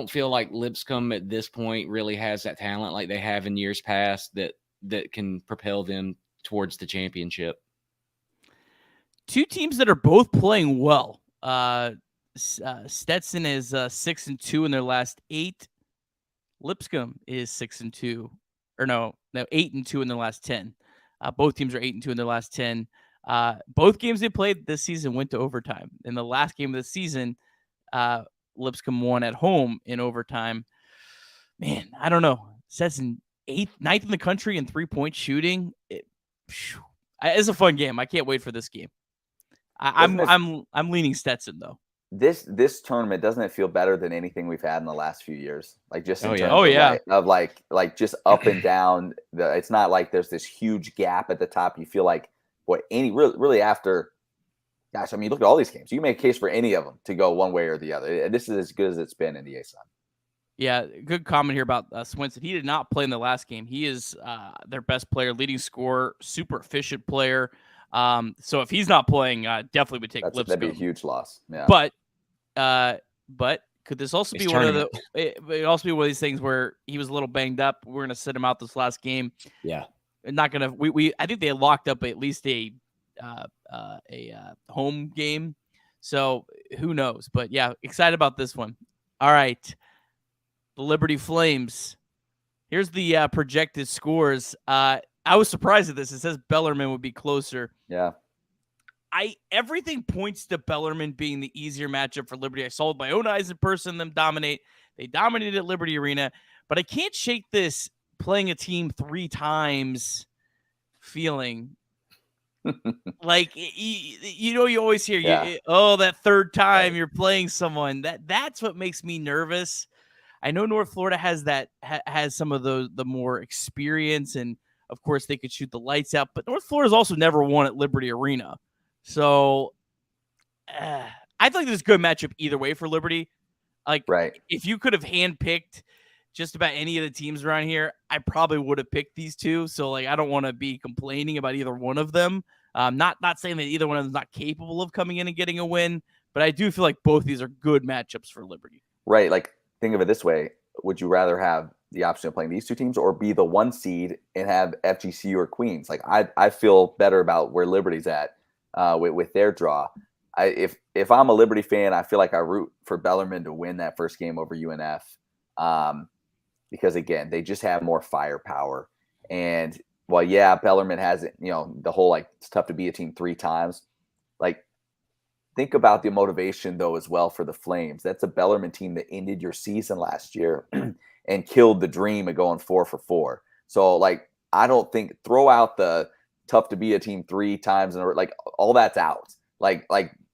feel like Lipscomb at this point really has that talent like they have in years past that can propel them towards the championship. Two teams that are both playing well. Stetson is 6-2 in their last 8. Lipscomb is 6-2, or no, 8-2 in their last 10. Both teams are 8-2 in their last 10. Both games they played this season went to overtime. In the last game of the season, Lipscomb won at home in overtime. Man, I don't know. Stetson 9th in the country in 3-point shooting. It's a fun game. I can't wait for this game. I'm leaning Stetson though. This tournament, doesn't it feel better than anything we've had in the last few years? Like just in terms of like just up and down. It's not like there's this huge gap at the top. You feel like really after. Gosh, I mean, look at all these games. You can make a case for any of them to go one way or the other. This is as good as it's been in the ASUN. Yeah, good comment here about Swinson. He did not play in the last game. He is their best player, leading scorer, super efficient player. So if he's not playing, definitely would take Lipscomb. That'd be a huge loss. Yeah. But could this also be one of the? It also be one of these things where he was a little banged up. We're gonna sit him out this last game. Yeah, not gonna. I think they locked up at least a home game. So who knows? But yeah, excited about this one. All right, the Liberty Flames. Here's the projected scores. I was surprised at this. It says Bellarmine would be closer. Yeah. Everything points to Bellarmine being the easier matchup for Liberty. I saw with my own eyes in person them dominate. They dominated at Liberty Arena, but I can't shake this playing a team 3 times feeling. Like, you always hear, that third time you're playing someone. That's what makes me nervous. I know North Florida has has some of the more experience, and of course they could shoot the lights out, but North Florida's also never won at Liberty Arena. So I think there's a good matchup either way for Liberty. Like, if you could have handpicked just about any of the teams around here, I probably would have picked these two. So, like, I don't want to be complaining about either one of them. Not saying that either one of them is not capable of coming in and getting a win, but I do feel like both these are good matchups for Liberty. Right. Like, think of it this way. Would you rather have the option of playing these two teams or be the 1 seed and have FGCU or Queens? Like, I feel better about where Liberty's at with their draw. If I'm a Liberty fan, I feel like I root for Bellarmine to win that first game over UNF because, again, they just have more firepower. And while, Bellarmine has, the whole, like, it's tough to be a team 3 times. Like, think about the motivation, though, as well for the Flames. That's a Bellarmine team that ended your season last year and killed the dream of going 4 for 4. So, like, I don't think throw out the tough to be a team 3 times and like all that's out. Like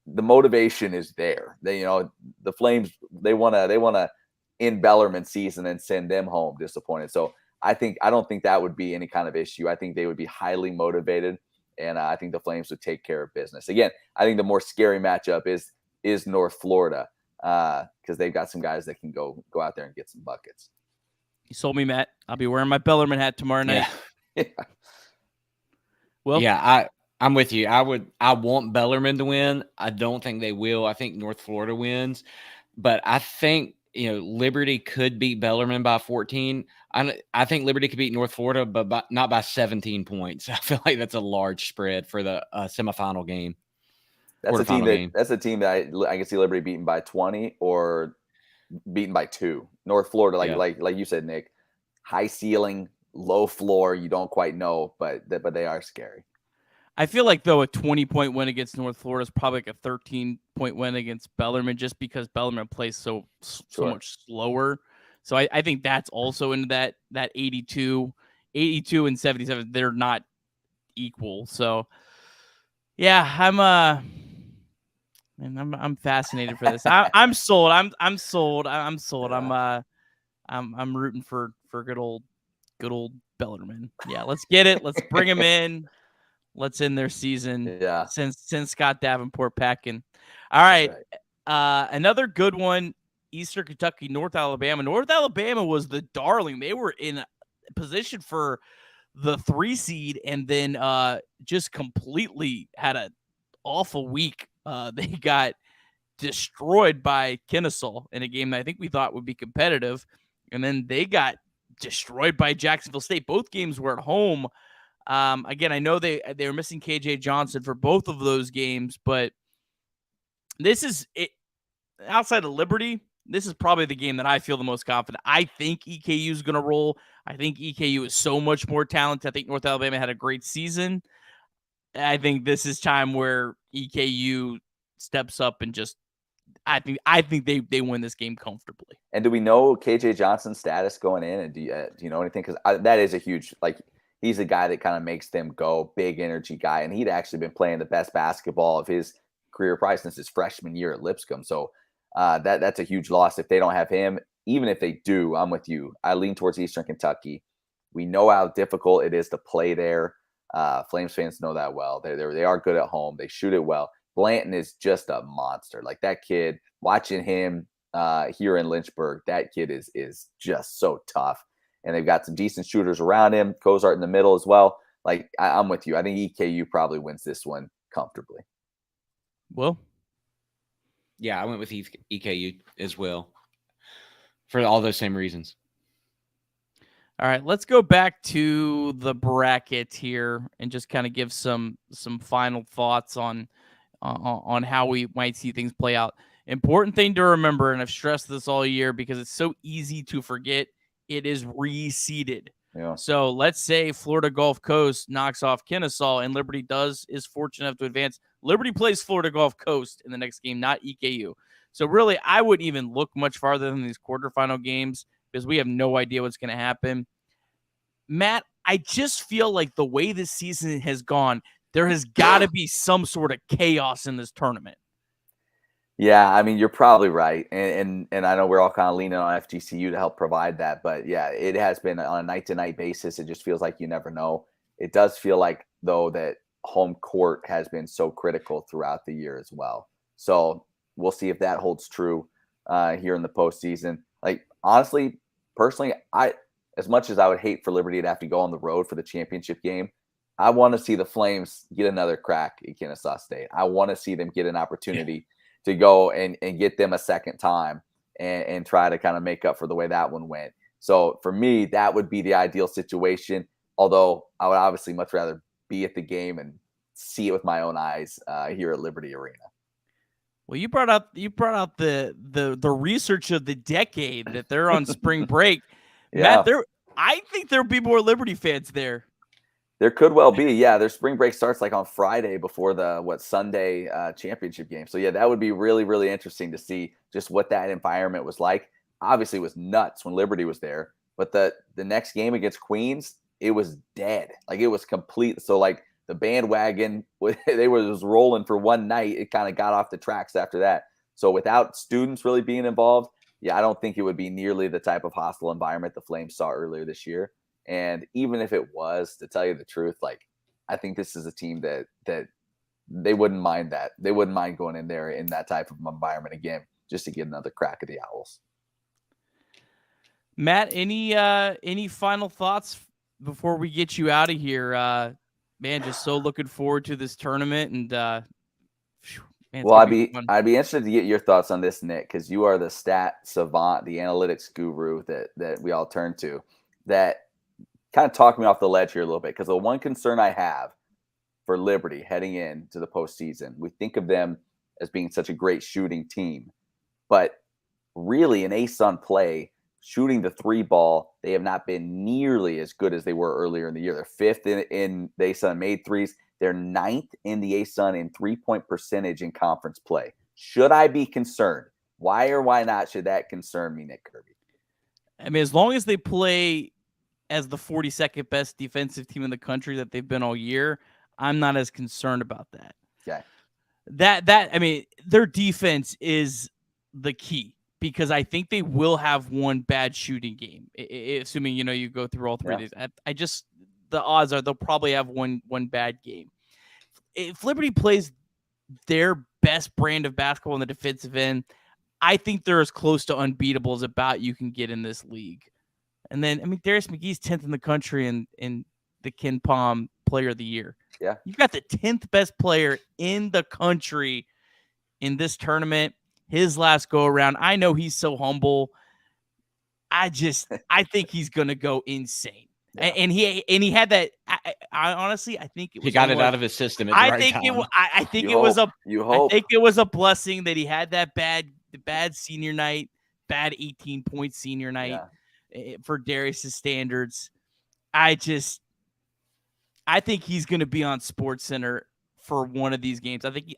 the motivation is there. They, the Flames, they want to end Bellarmine's season and send them home disappointed. So I don't think that would be any kind of issue. I think they would be highly motivated, and I think the Flames would take care of business. Again, I think the more scary matchup is North Florida because they've got some guys that can go out there and get some buckets. You sold me, Matt. I'll be wearing my Bellarmine hat tomorrow night. Yeah. Well, I'm with you. I want Bellarmine to win. I don't think they will. I think North Florida wins, but I think Liberty could beat Bellarmine by 14. I think Liberty could beat North Florida, but not by 17 points. I feel like that's a large spread for the semifinal game. That's a team that I can see Liberty beaten by 20 or beaten by 2. North Florida, like you said, Nick, high ceiling, low floor. You don't quite know, but they are scary. I feel like, though, a 20-point win against North Florida is probably like a 13-point win against Bellarmine just because Bellarmine plays so much slower. So I think that's also into that 82 and 77. They're not equal. So, yeah, I'm fascinated for this. I'm sold. I'm sold. I'm sold. Yeah. I'm rooting for good old Bellarmine. Yeah, let's get it. Let's bring him in. Let's end their season. Yeah. Since Scott Davenport packing. All right. Another good one. Eastern Kentucky, North Alabama. North Alabama was the darling. They were in position for the 3 seed and then just completely had an awful week. They got destroyed by Kennesaw in a game that I think we thought would be competitive. And then they got destroyed by Jacksonville State. Both games were at home. Again, I know they were missing KJ Johnson for both of those games, but this is it. Outside of Liberty, this is probably the game that I feel the most confident. I think EKU is going to roll. I think EKU is so much more talented. I think North Alabama had a great season. I think this is time where EKU steps up and just I think they win this game comfortably. And do we know KJ Johnson's status going in? And do you know anything? Because that is a huge, like, he's a guy that kind of makes them go, big energy guy. And he'd actually been playing the best basketball of his career probably since his freshman year at Lipscomb. So that's a huge loss if they don't have him. Even if they do, I'm with you. I lean towards Eastern Kentucky. We know how difficult it is to play there. Flames fans know that well. They are good at home. They shoot it well. Blanton is just a monster. Like, that kid, watching him here in Lynchburg, that kid is just so tough. And they've got some decent shooters around him. Cozart in the middle as well. Like, I'm with you. I think EKU probably wins this one comfortably. Well, yeah, I went with EKU as well for all those same reasons. All right, let's go back to the bracket here and just kind of give some final thoughts on how we might see things play out. Important thing to remember, and I've stressed this all year because it's so easy to forget, it is reseeded. Yeah. So let's say Florida Gulf Coast knocks off Kennesaw and Liberty is fortunate enough to advance. Liberty plays Florida Gulf Coast in the next game, not EKU. So really, I wouldn't even look much farther than these quarterfinal games because we have no idea what's going to happen. Matt, I just feel like the way this season has gone, there has got to be some sort of chaos in this tournament. Yeah, I mean, you're probably right. And I know we're all kind of leaning on FGCU to help provide that. But yeah, it has been on a night-to-night basis. It just feels like you never know. It does feel like, though, that home court has been so critical throughout the year as well. So we'll see if that holds true here in the postseason. Like, honestly, personally, as much as I would hate for Liberty to have to go on the road for the championship game, I want to see the Flames get another crack at Kennesaw State. I want to see them get an opportunity to go and get them a second time and try to kind of make up for the way that one went. So for me, that would be the ideal situation. Although I would obviously much rather be at the game and see it with my own eyes here at Liberty Arena. Well, you brought out the research of the decade that they're on spring break. Yeah. Matt, I think there'll be more Liberty fans there. There could well be. Yeah, their spring break starts like on Friday before the Sunday championship game. So yeah, that would be really, really interesting to see just what that environment was like. Obviously, it was nuts when Liberty was there, but the next game against Queens, it was dead. Like, it was complete. So like the bandwagon, they was rolling for one night. It kind of got off the tracks after that. So without students really being involved, yeah, I don't think it would be nearly the type of hostile environment the Flames saw earlier this year. And even if it was, to tell you the truth, like, I think this is a team that they wouldn't mind that. They wouldn't mind going in there in that type of environment again, just to get another crack at the Owls. Matt, any final thoughts before we get you out of here? Man, just so looking forward to this tournament. And man, well, I'd be interested to get your thoughts on this, Nick, because you are the stat savant, the analytics guru that we all turn to. That kind of talk me off the ledge here a little bit, because the one concern I have for Liberty heading into the postseason, we think of them as being such a great shooting team, but really in ASUN play, shooting the three ball, they have not been nearly as good as they were earlier in the year. They're fifth in the ASUN made threes. They're ninth in the ASUN in 3-point percentage in conference play. Should I be concerned? Why or why not should that concern me, Nick Kirby? I mean, as long as they play as the 42nd best defensive team in the country that they've been all year, I'm not as concerned about that. Okay. I mean, their defense is the key, because I think they will have one bad shooting game, assuming, you go through all three of these. The odds are they'll probably have one bad game. If Liberty plays their best brand of basketball in the defensive end, I think they're as close to unbeatable as about you can get in this league. And then, I mean, Darius McGee's 10th in the country in the Ken Pom Player of the Year. Yeah. You've got the 10th best player in the country in this tournament. His last go around. I know he's so humble. I think he's going to go insane. Yeah. And he had that. I honestly, I think it was. He got it out of his system at the right time. I think it was a blessing that he had that bad senior night, bad 18-point senior night for Darius's standards. I think he's going to be on SportsCenter for one of these games. I think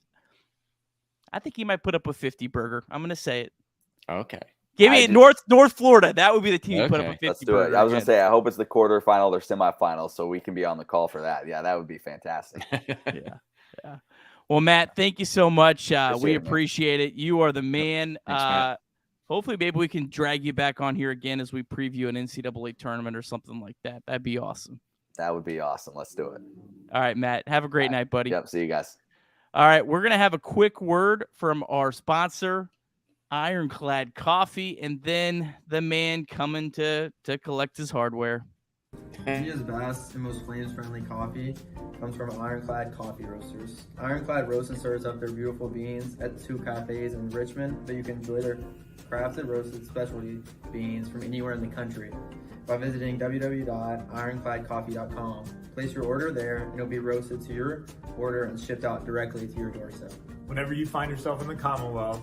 he might put up a 50 burger. I'm going to say it. Okay. Give me North Florida. That would be the team who put up a 50 Let's do burger. it. I was going to say, I hope it's the quarterfinal or semifinal so we can be on the call for that. Yeah, that would be fantastic. Yeah. Well, Matt, thank you so much. We appreciate it. You are the man. Thanks, hopefully, maybe we can drag you back on here again as we preview an NCAA tournament or something like that. That'd be awesome. That would be awesome. Let's do it. All right, Matt. Have a great night, buddy. Yep. See you guys. All right. We're going to have a quick word from our sponsor, Ironclad Coffee, and then the man coming to collect his hardware. India's best and most Flames-friendly coffee comes from Ironclad Coffee Roasters. Ironclad roasts and serves up their beautiful beans at 2 cafes in Richmond, but you can enjoy their crafted roasted specialty beans from anywhere in the country by visiting www.ironcladcoffee.com. Place your order there, and it'll be roasted to your order and shipped out directly to your doorstep. Whenever you find yourself in the Commonwealth,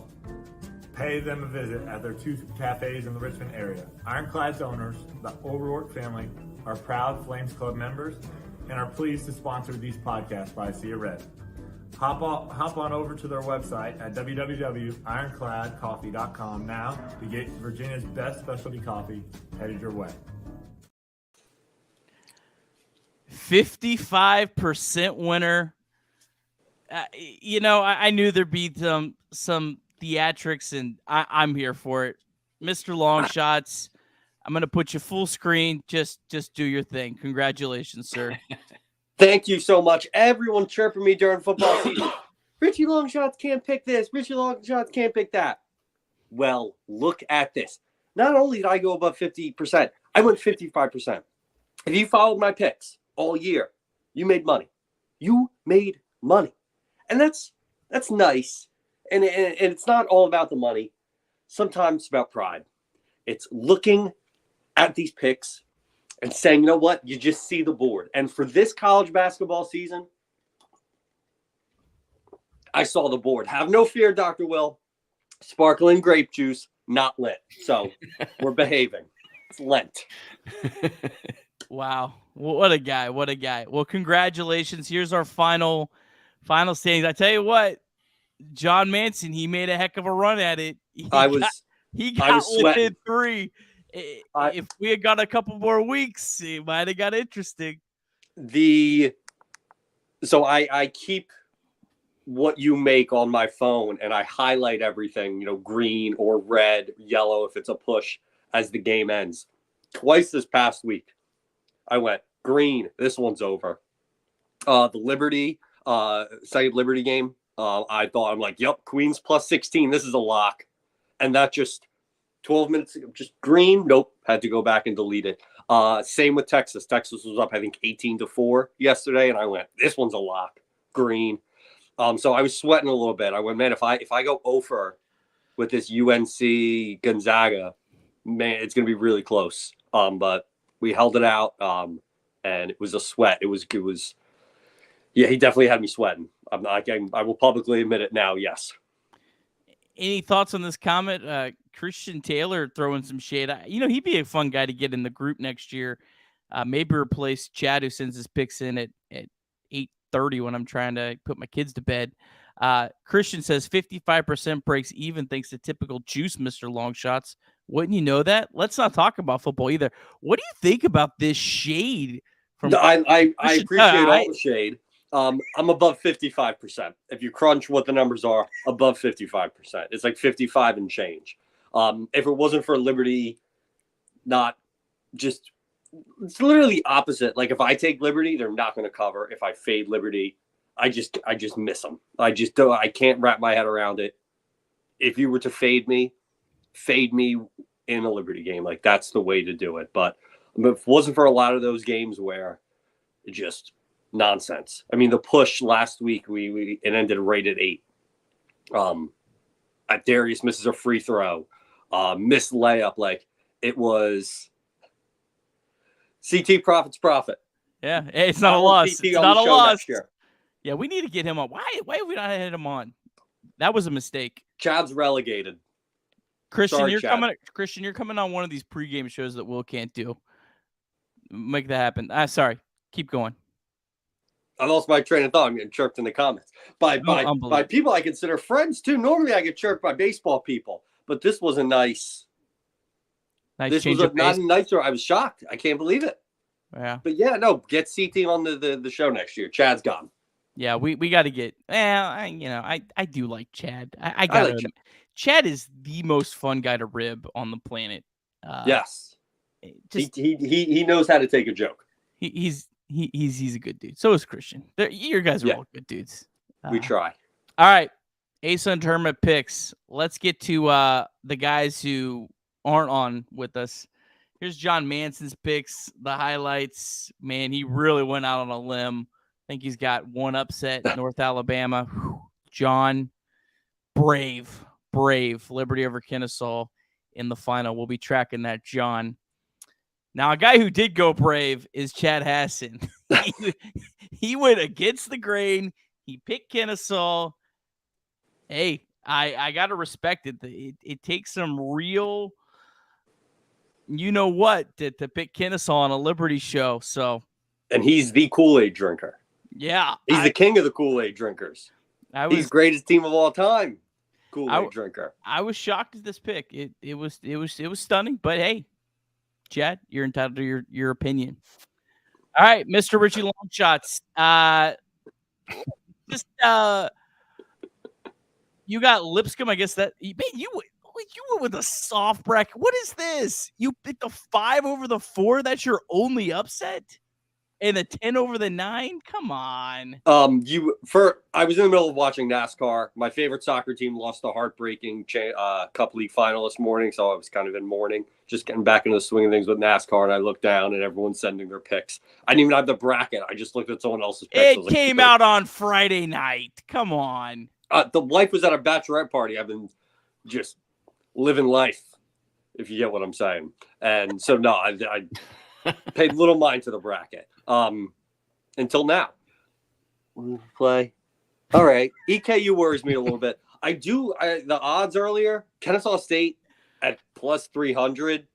pay them a visit at their 2 cafes in the Richmond area. Ironclad's owners, the O'Rourke family, are proud Flames Club members and are pleased to sponsor these podcasts by Sea Red. Hop on over to their website at www.ironcladcoffee.com now to get Virginia's best specialty coffee headed your way. 55% winner. I knew there'd be some theatrics, and I'm here for it. Mr. Longshots, I'm going to put you full screen. Just do your thing. Congratulations, sir. Thank you so much. Everyone chirping me during football season. Ritchie Longshots can't pick this. Ritchie Longshots can't pick that. Well, look at this. Not only did I go above 50%, I went 55%. If you followed my picks all year, you made money. You made money. And that's nice. And it's not all about the money. Sometimes it's about pride. It's looking at these picks and saying, you know what? You just see the board. And for this college basketball season, I saw the board. Have no fear, Dr. Will. Sparkling grape juice, not lit. So we're behaving. It's Lent. Wow. What a guy. What a guy. Well, congratulations. Here's our final standings. I tell you what, John Manson, he made a heck of a run at it. He got within 3. If we had got a couple more weeks, it might have got interesting. So I keep what you make on my phone and I highlight everything, green or red, yellow if it's a push as the game ends. Twice this past week, I went green. This one's over. The Liberty, second Liberty game. I'm like, yep, Queens plus 16. This is a lock. And that just 12 minutes, just green. Nope. Had to go back and delete it. Same with Texas. Texas was up, I think 18-4 yesterday. And I went, this one's a lock. Green. So I was sweating a little bit. I went, man, if I go over with this UNC Gonzaga, man, it's going to be really close. But we held it out. And it was a sweat. It was, yeah, he definitely had me sweating. I will publicly admit it now. Yes. Any thoughts on this comment? Christian Taylor throwing some shade. He'd be a fun guy to get in the group next year. Maybe replace Chad, who sends his picks in at 8:30 when I'm trying to put my kids to bed. Christian says 55% breaks even thanks to typical juice, Mr. Longshots. Wouldn't you know that? Let's not talk about football either. What do you think about this shade? I appreciate all the shade. I'm above 55%. If you crunch what the numbers are, above 55%. It's like 55 and change. If it wasn't for Liberty, it's literally opposite. Like if I take Liberty, they're not going to cover. If I fade Liberty, I just miss them. I can't wrap my head around it. If you were to fade me in a Liberty game, like that's the way to do it. But if it wasn't for a lot of those games where it just nonsense. I mean, the push last week, it ended right at 8. Darius misses a free throw, missed layup. Like it was CT profits profit. Yeah, it's not a loss. It's not a loss. Yeah, we need to get him on. Why have we not had him on? That was a mistake. Chad's relegated. Christian, you're coming on one of these pregame shows that Will can't do. Make that happen. Sorry. Keep going. I lost my train of thought. I'm getting chirped in the comments by people I consider friends too. Normally I get chirped by baseball people, but this was a nice change of pace. Nicer. I was shocked. I can't believe it. Yeah. But yeah, no, get CT on the show next year. Chad's gone. Yeah, we got to get. I do like Chad. I got like Chad is the most fun guy to rib on the planet. Yes. He knows how to take a joke. He's a good dude. So is Christian. Your guys are all good dudes. We try. All right. ASUN Tournament picks. Let's get to the guys who aren't on with us. Here's John Manson's picks, the highlights. Man, he really went out on a limb. I think he's got one upset, North Alabama. John, brave. Liberty over Kennesaw in the final. We'll be tracking that, John. Now, a guy who did go brave is Chad Hassan. He went against the grain. He picked Kennesaw. Hey, I got to respect it. It takes some real, you know what, to pick Kennesaw on a Liberty show. So, And he's the Kool-Aid drinker. yeah. He's the king of the Kool-Aid drinkers. He's greatest team of all time. Kool-Aid drinker. I was shocked at this pick. It was stunning, but hey, Chad, you're entitled to your opinion. All right, Mr. Ritchie Longshots. You got Lipscomb. I guess that you went with a soft bracket. What is this? You picked the 5 over the 4. That's your only upset, and the 10 over the 9. Come on. I was in the middle of watching NASCAR. My favorite soccer team lost a heartbreaking Cup League final this morning, so I was kind of in mourning, just getting back into the swing of things with NASCAR. And I looked down, and everyone's sending their picks. I didn't even have the bracket. I just looked at someone else's picks. It came out on Friday night. Come on. The wife was at a bachelorette party. I've been just living life, if you get what I'm saying. And so, no, I paid little mind to the bracket until now. Play. All right. EKU worries me a little bit. The odds earlier, Kennesaw State at plus 300,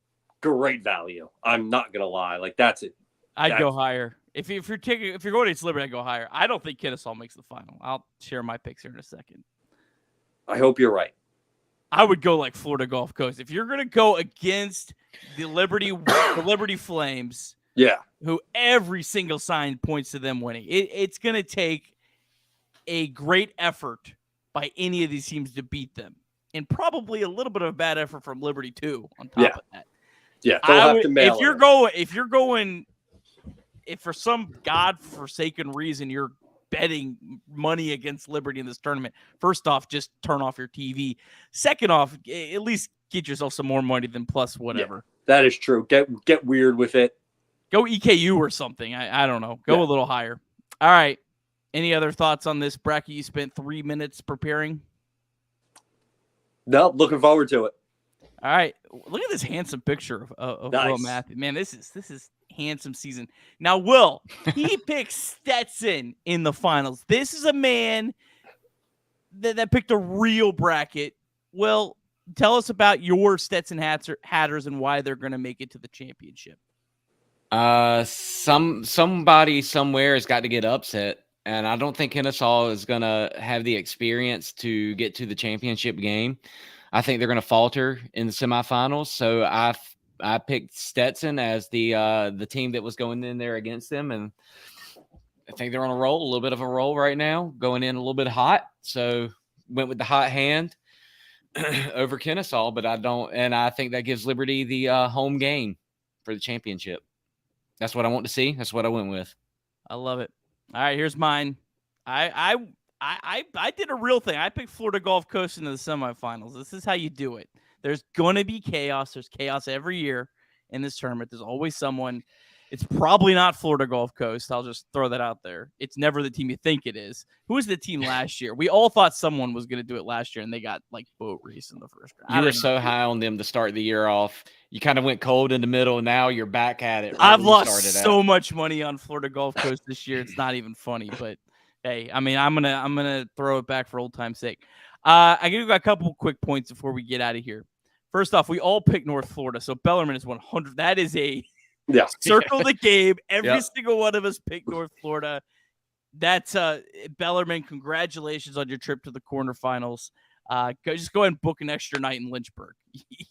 great value. I'm not going to lie. Like, that's it. I'd go higher. If you're going to Liberty, I'd go higher. I don't think Kennesaw makes the final. I'll share my picks here in a second. I hope you're right. I would go like Florida Gulf Coast. If you're going to go against the Liberty Flames, yeah, who every single sign points to them winning, it's going to take a great effort by any of these teams to beat them, and probably a little bit of a bad effort from Liberty too. On top of that, yeah, they'll have to mail if for some godforsaken reason you're betting money against Liberty in this tournament, first off, just turn off your TV. Second off, at least get yourself some more money than plus whatever. Yeah, that is true. Get weird with it. Go EKU or something. I don't know. Go a little higher. All right. Any other thoughts on this bracket? You spent 3 minutes preparing. No, looking forward to it. All right. Look at this handsome picture of nice. Will Matthews. Man, this is handsome season. Now, Will, he picked Stetson in the finals. This is a man that picked a real bracket. Will, tell us about your Stetson Hatters and why they're going to make it to the championship. Somebody somewhere has got to get upset, and I don't think Kennesaw is going to have the experience to get to the championship game. I think they're going to falter in the semifinals. So I picked Stetson as the team that was going in there against them, and I think they're on a little bit of a roll right now, going in a little bit hot. So went with the hot hand over Kennesaw, but I think that gives Liberty the home game for the championship. That's what I want to see. That's what I went with. I love it. All right, here's mine. I did a real thing. I picked Florida Gulf Coast into the semifinals. This is how you do it. There's going to be chaos. There's chaos every year in this tournament. There's always someone. It's probably not Florida Gulf Coast. I'll just throw that out there. It's never the team you think it is. Who was the team last year? We all thought someone was going to do it last year, and they got like boat race in the first round. You were so high on them to start the year off. You kind of went cold in the middle, and now you're back at it. I've lost so much money on Florida Gulf Coast this year. It's not even funny, but hey, I mean, I'm gonna throw it back for old time's sake. I give you a couple quick points before we get out of here. First off, we all picked North Florida, so Bellarmine is 100. That is a circle the game. Every single one of us picked North Florida. That's Bellarmine. Congratulations on your trip to the quarterfinals. Just go ahead and book an extra night in Lynchburg.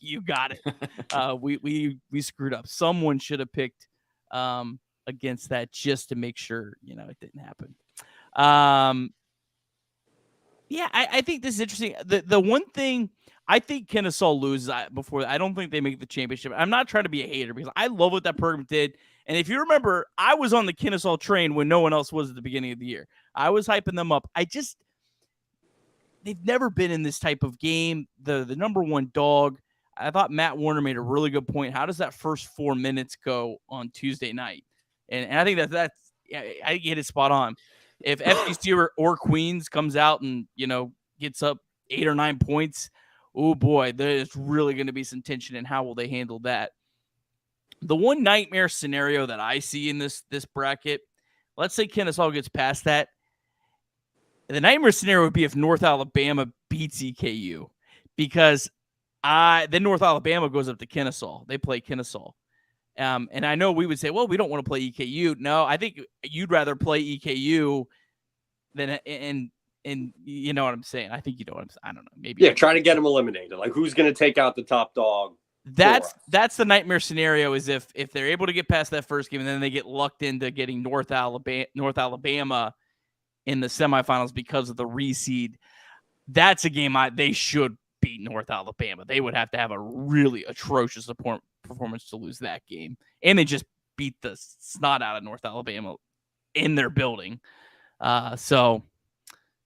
You got it. We screwed up. Someone should have picked against that just to make sure it didn't happen. I think this is interesting. The one thing I think Kennesaw loses before. I don't think they make the championship. I'm not trying to be a hater because I love what that program did. And if you remember, I was on the Kennesaw train when no one else was at the beginning of the year. I was hyping them up. They've never been in this type of game. The number one dog. I thought Matt Warner made a really good point. How does that first 4 minutes go on Tuesday night? And I think I get it spot on. If FGC or Queens comes out and gets up 8 or 9 points, oh boy, there's really going to be some tension in how will they handle that. The one nightmare scenario that I see in this bracket, let's say Kennesaw gets past that. The nightmare scenario would be if North Alabama beats EKU because then North Alabama goes up to Kennesaw. They play Kennesaw. And I know we would say, well, we don't want to play EKU. No, I think you'd rather play EKU than and you know what I'm saying. I think you know what I'm saying. I don't know. Maybe trying to get them eliminated. Like, who's going to take out the top dog? That's the nightmare scenario. Is if they're able to get past that first game and then they get lucked into getting North Alabama in the semifinals because of the reseed. That's a game they should beat North Alabama. They would have to have a really atrocious performance to lose that game. And they just beat the snot out of North Alabama in their building. So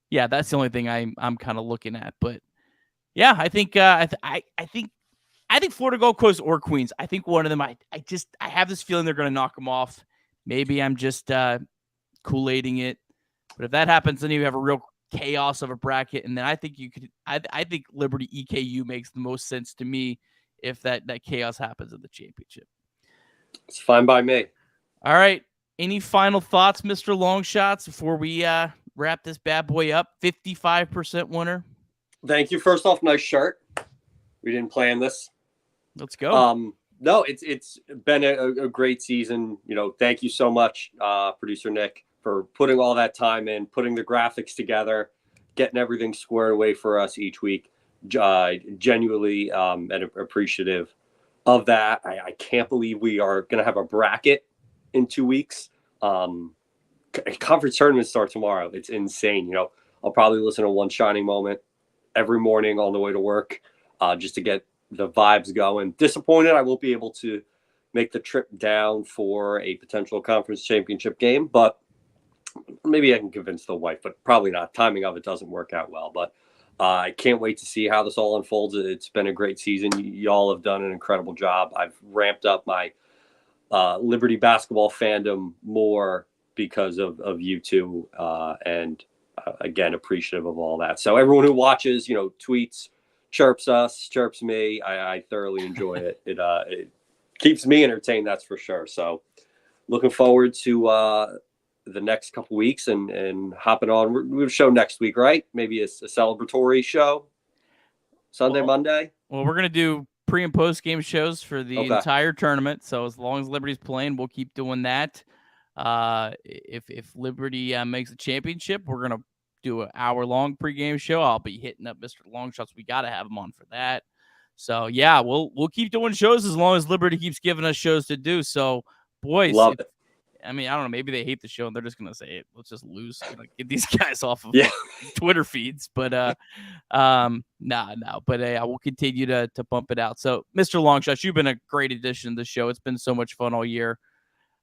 yeah, that's the only thing I'm kind of looking at. But yeah, I think I think Florida Gulf Coast or Queens. I think one of them. I have this feeling they're going to knock them off. Maybe I'm just Kool-Aiding it. But if that happens, then you have a real chaos of a bracket, and then I think you could. I think Liberty EKU makes the most sense to me if that chaos happens in the championship. It's fine by me. All right. Any final thoughts, Mr. Longshots, before we wrap this bad boy up? 55% winner. Thank you. First off, nice shirt. We didn't plan this. Let's go. No, it's been a great season. Thank you so much, producer Nick, for putting all that time in, putting the graphics together, getting everything squared away for us each week. Genuinely and appreciative of that. I can't believe we are going to have a bracket in 2 weeks. Conference tournaments start tomorrow. It's insane. I'll probably listen to One Shining Moment every morning on the way to work just to get the vibes going. Disappointed I won't be able to make the trip down for a potential conference championship game, but maybe I can convince the wife, but probably not. Timing of it doesn't work out well, but I can't wait to see how this all unfolds. It's been a great season. Y'all have done an incredible job. I've ramped up my Liberty basketball fandom more because of you two, and again, appreciative of all that. So everyone who watches, tweets, chirps us, chirps me. I thoroughly enjoy it. It keeps me entertained, that's for sure. So looking forward to the next couple weeks and hopping on. We have a show next week, right? Maybe a celebratory show Sunday, Monday. Well, we're going to do pre and post game shows for the entire tournament. So as long as Liberty's playing, we'll keep doing that. If Liberty makes the championship, we're going to do an hour-long pregame show. I'll be hitting up Mr. Longshots. We got to have him on for that. So yeah, we'll keep doing shows as long as Liberty keeps giving us shows to do. So boys, love it. I mean, I don't know. Maybe they hate the show and they're just gonna say, hey, "Let's just lose, get these guys off of Twitter feeds." But no. But I will continue to pump it out. So, Mr. Longshots, you've been a great addition to the show. It's been so much fun all year.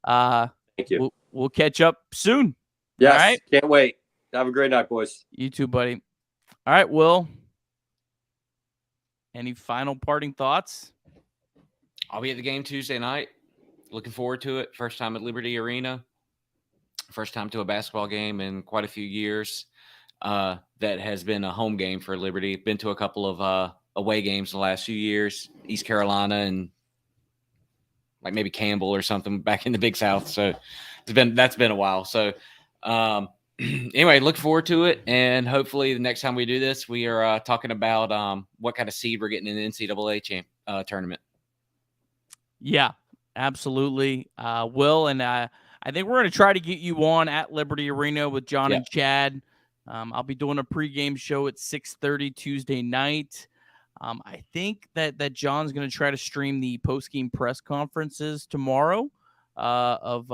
Thank you. We'll catch up soon. Yes, all right? Can't wait. Have a great night, boys. You too, buddy. All right, Will. Any final parting thoughts? I'll be at the game Tuesday night. Looking forward to it. First time at Liberty Arena. First time to a basketball game in quite a few years. That has been a home game for Liberty. Been to a couple of away games the last few years. East Carolina and like maybe Campbell or something back in the Big South. So that's been a while. So anyway, look forward to it. And hopefully the next time we do this, we are talking about what kind of seed we're getting in the NCAA tournament. Yeah. Absolutely. Will, and I think we're going to try to get you on at Liberty Arena with John and Chad. I'll be doing a pregame show at 6:30 Tuesday night. I think that John's going to try to stream the postgame press conferences tomorrow of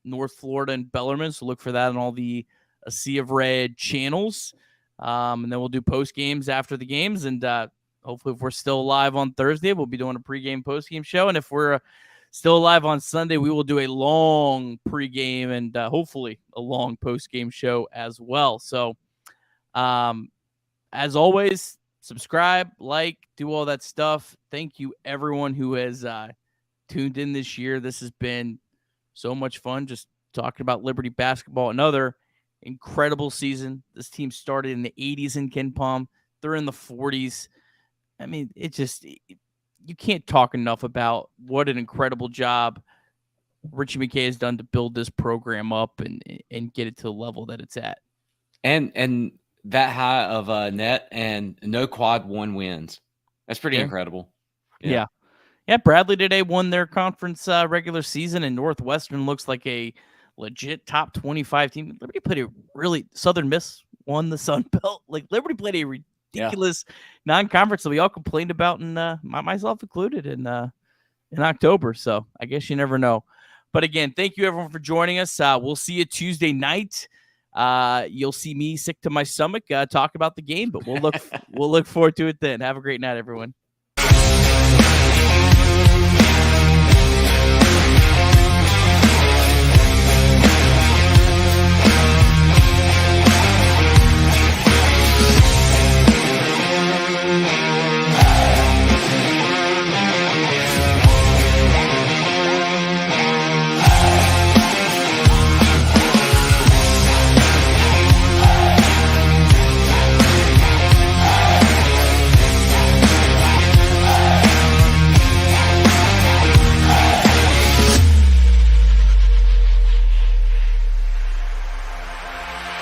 North Florida and Bellarmine. So look for that on all the A Sea of Red channels. And then we'll do post games after the games. And hopefully, if we're still alive on Thursday, we'll be doing a pregame, postgame show. And if we're still alive on Sunday, we will do a long pregame and hopefully a long postgame show as well. So, as always, subscribe, like, do all that stuff. Thank you, everyone who has tuned in this year. This has been so much fun just talking about Liberty basketball. Another incredible season. This team started in the 80s in KenPom. They're in the 40s. I mean, you can't talk enough about what an incredible job Ritchie McKay has done to build this program up and get it to the level that it's at. And that high of a net and no quad 1 wins. That's pretty Yeah. incredible. Yeah. Bradley today won their conference regular season, and Northwestern looks like a legit top 25 team. Liberty played a really Southern Miss won the Sun Belt. Like Liberty played a ridiculous non-conference that we all complained about, and myself included in October. So I guess you never know. But again, thank you everyone for joining us. We'll see you Tuesday night. You'll see me sick to my stomach talk about the game, but we'll look forward to it then. Have a great night, everyone.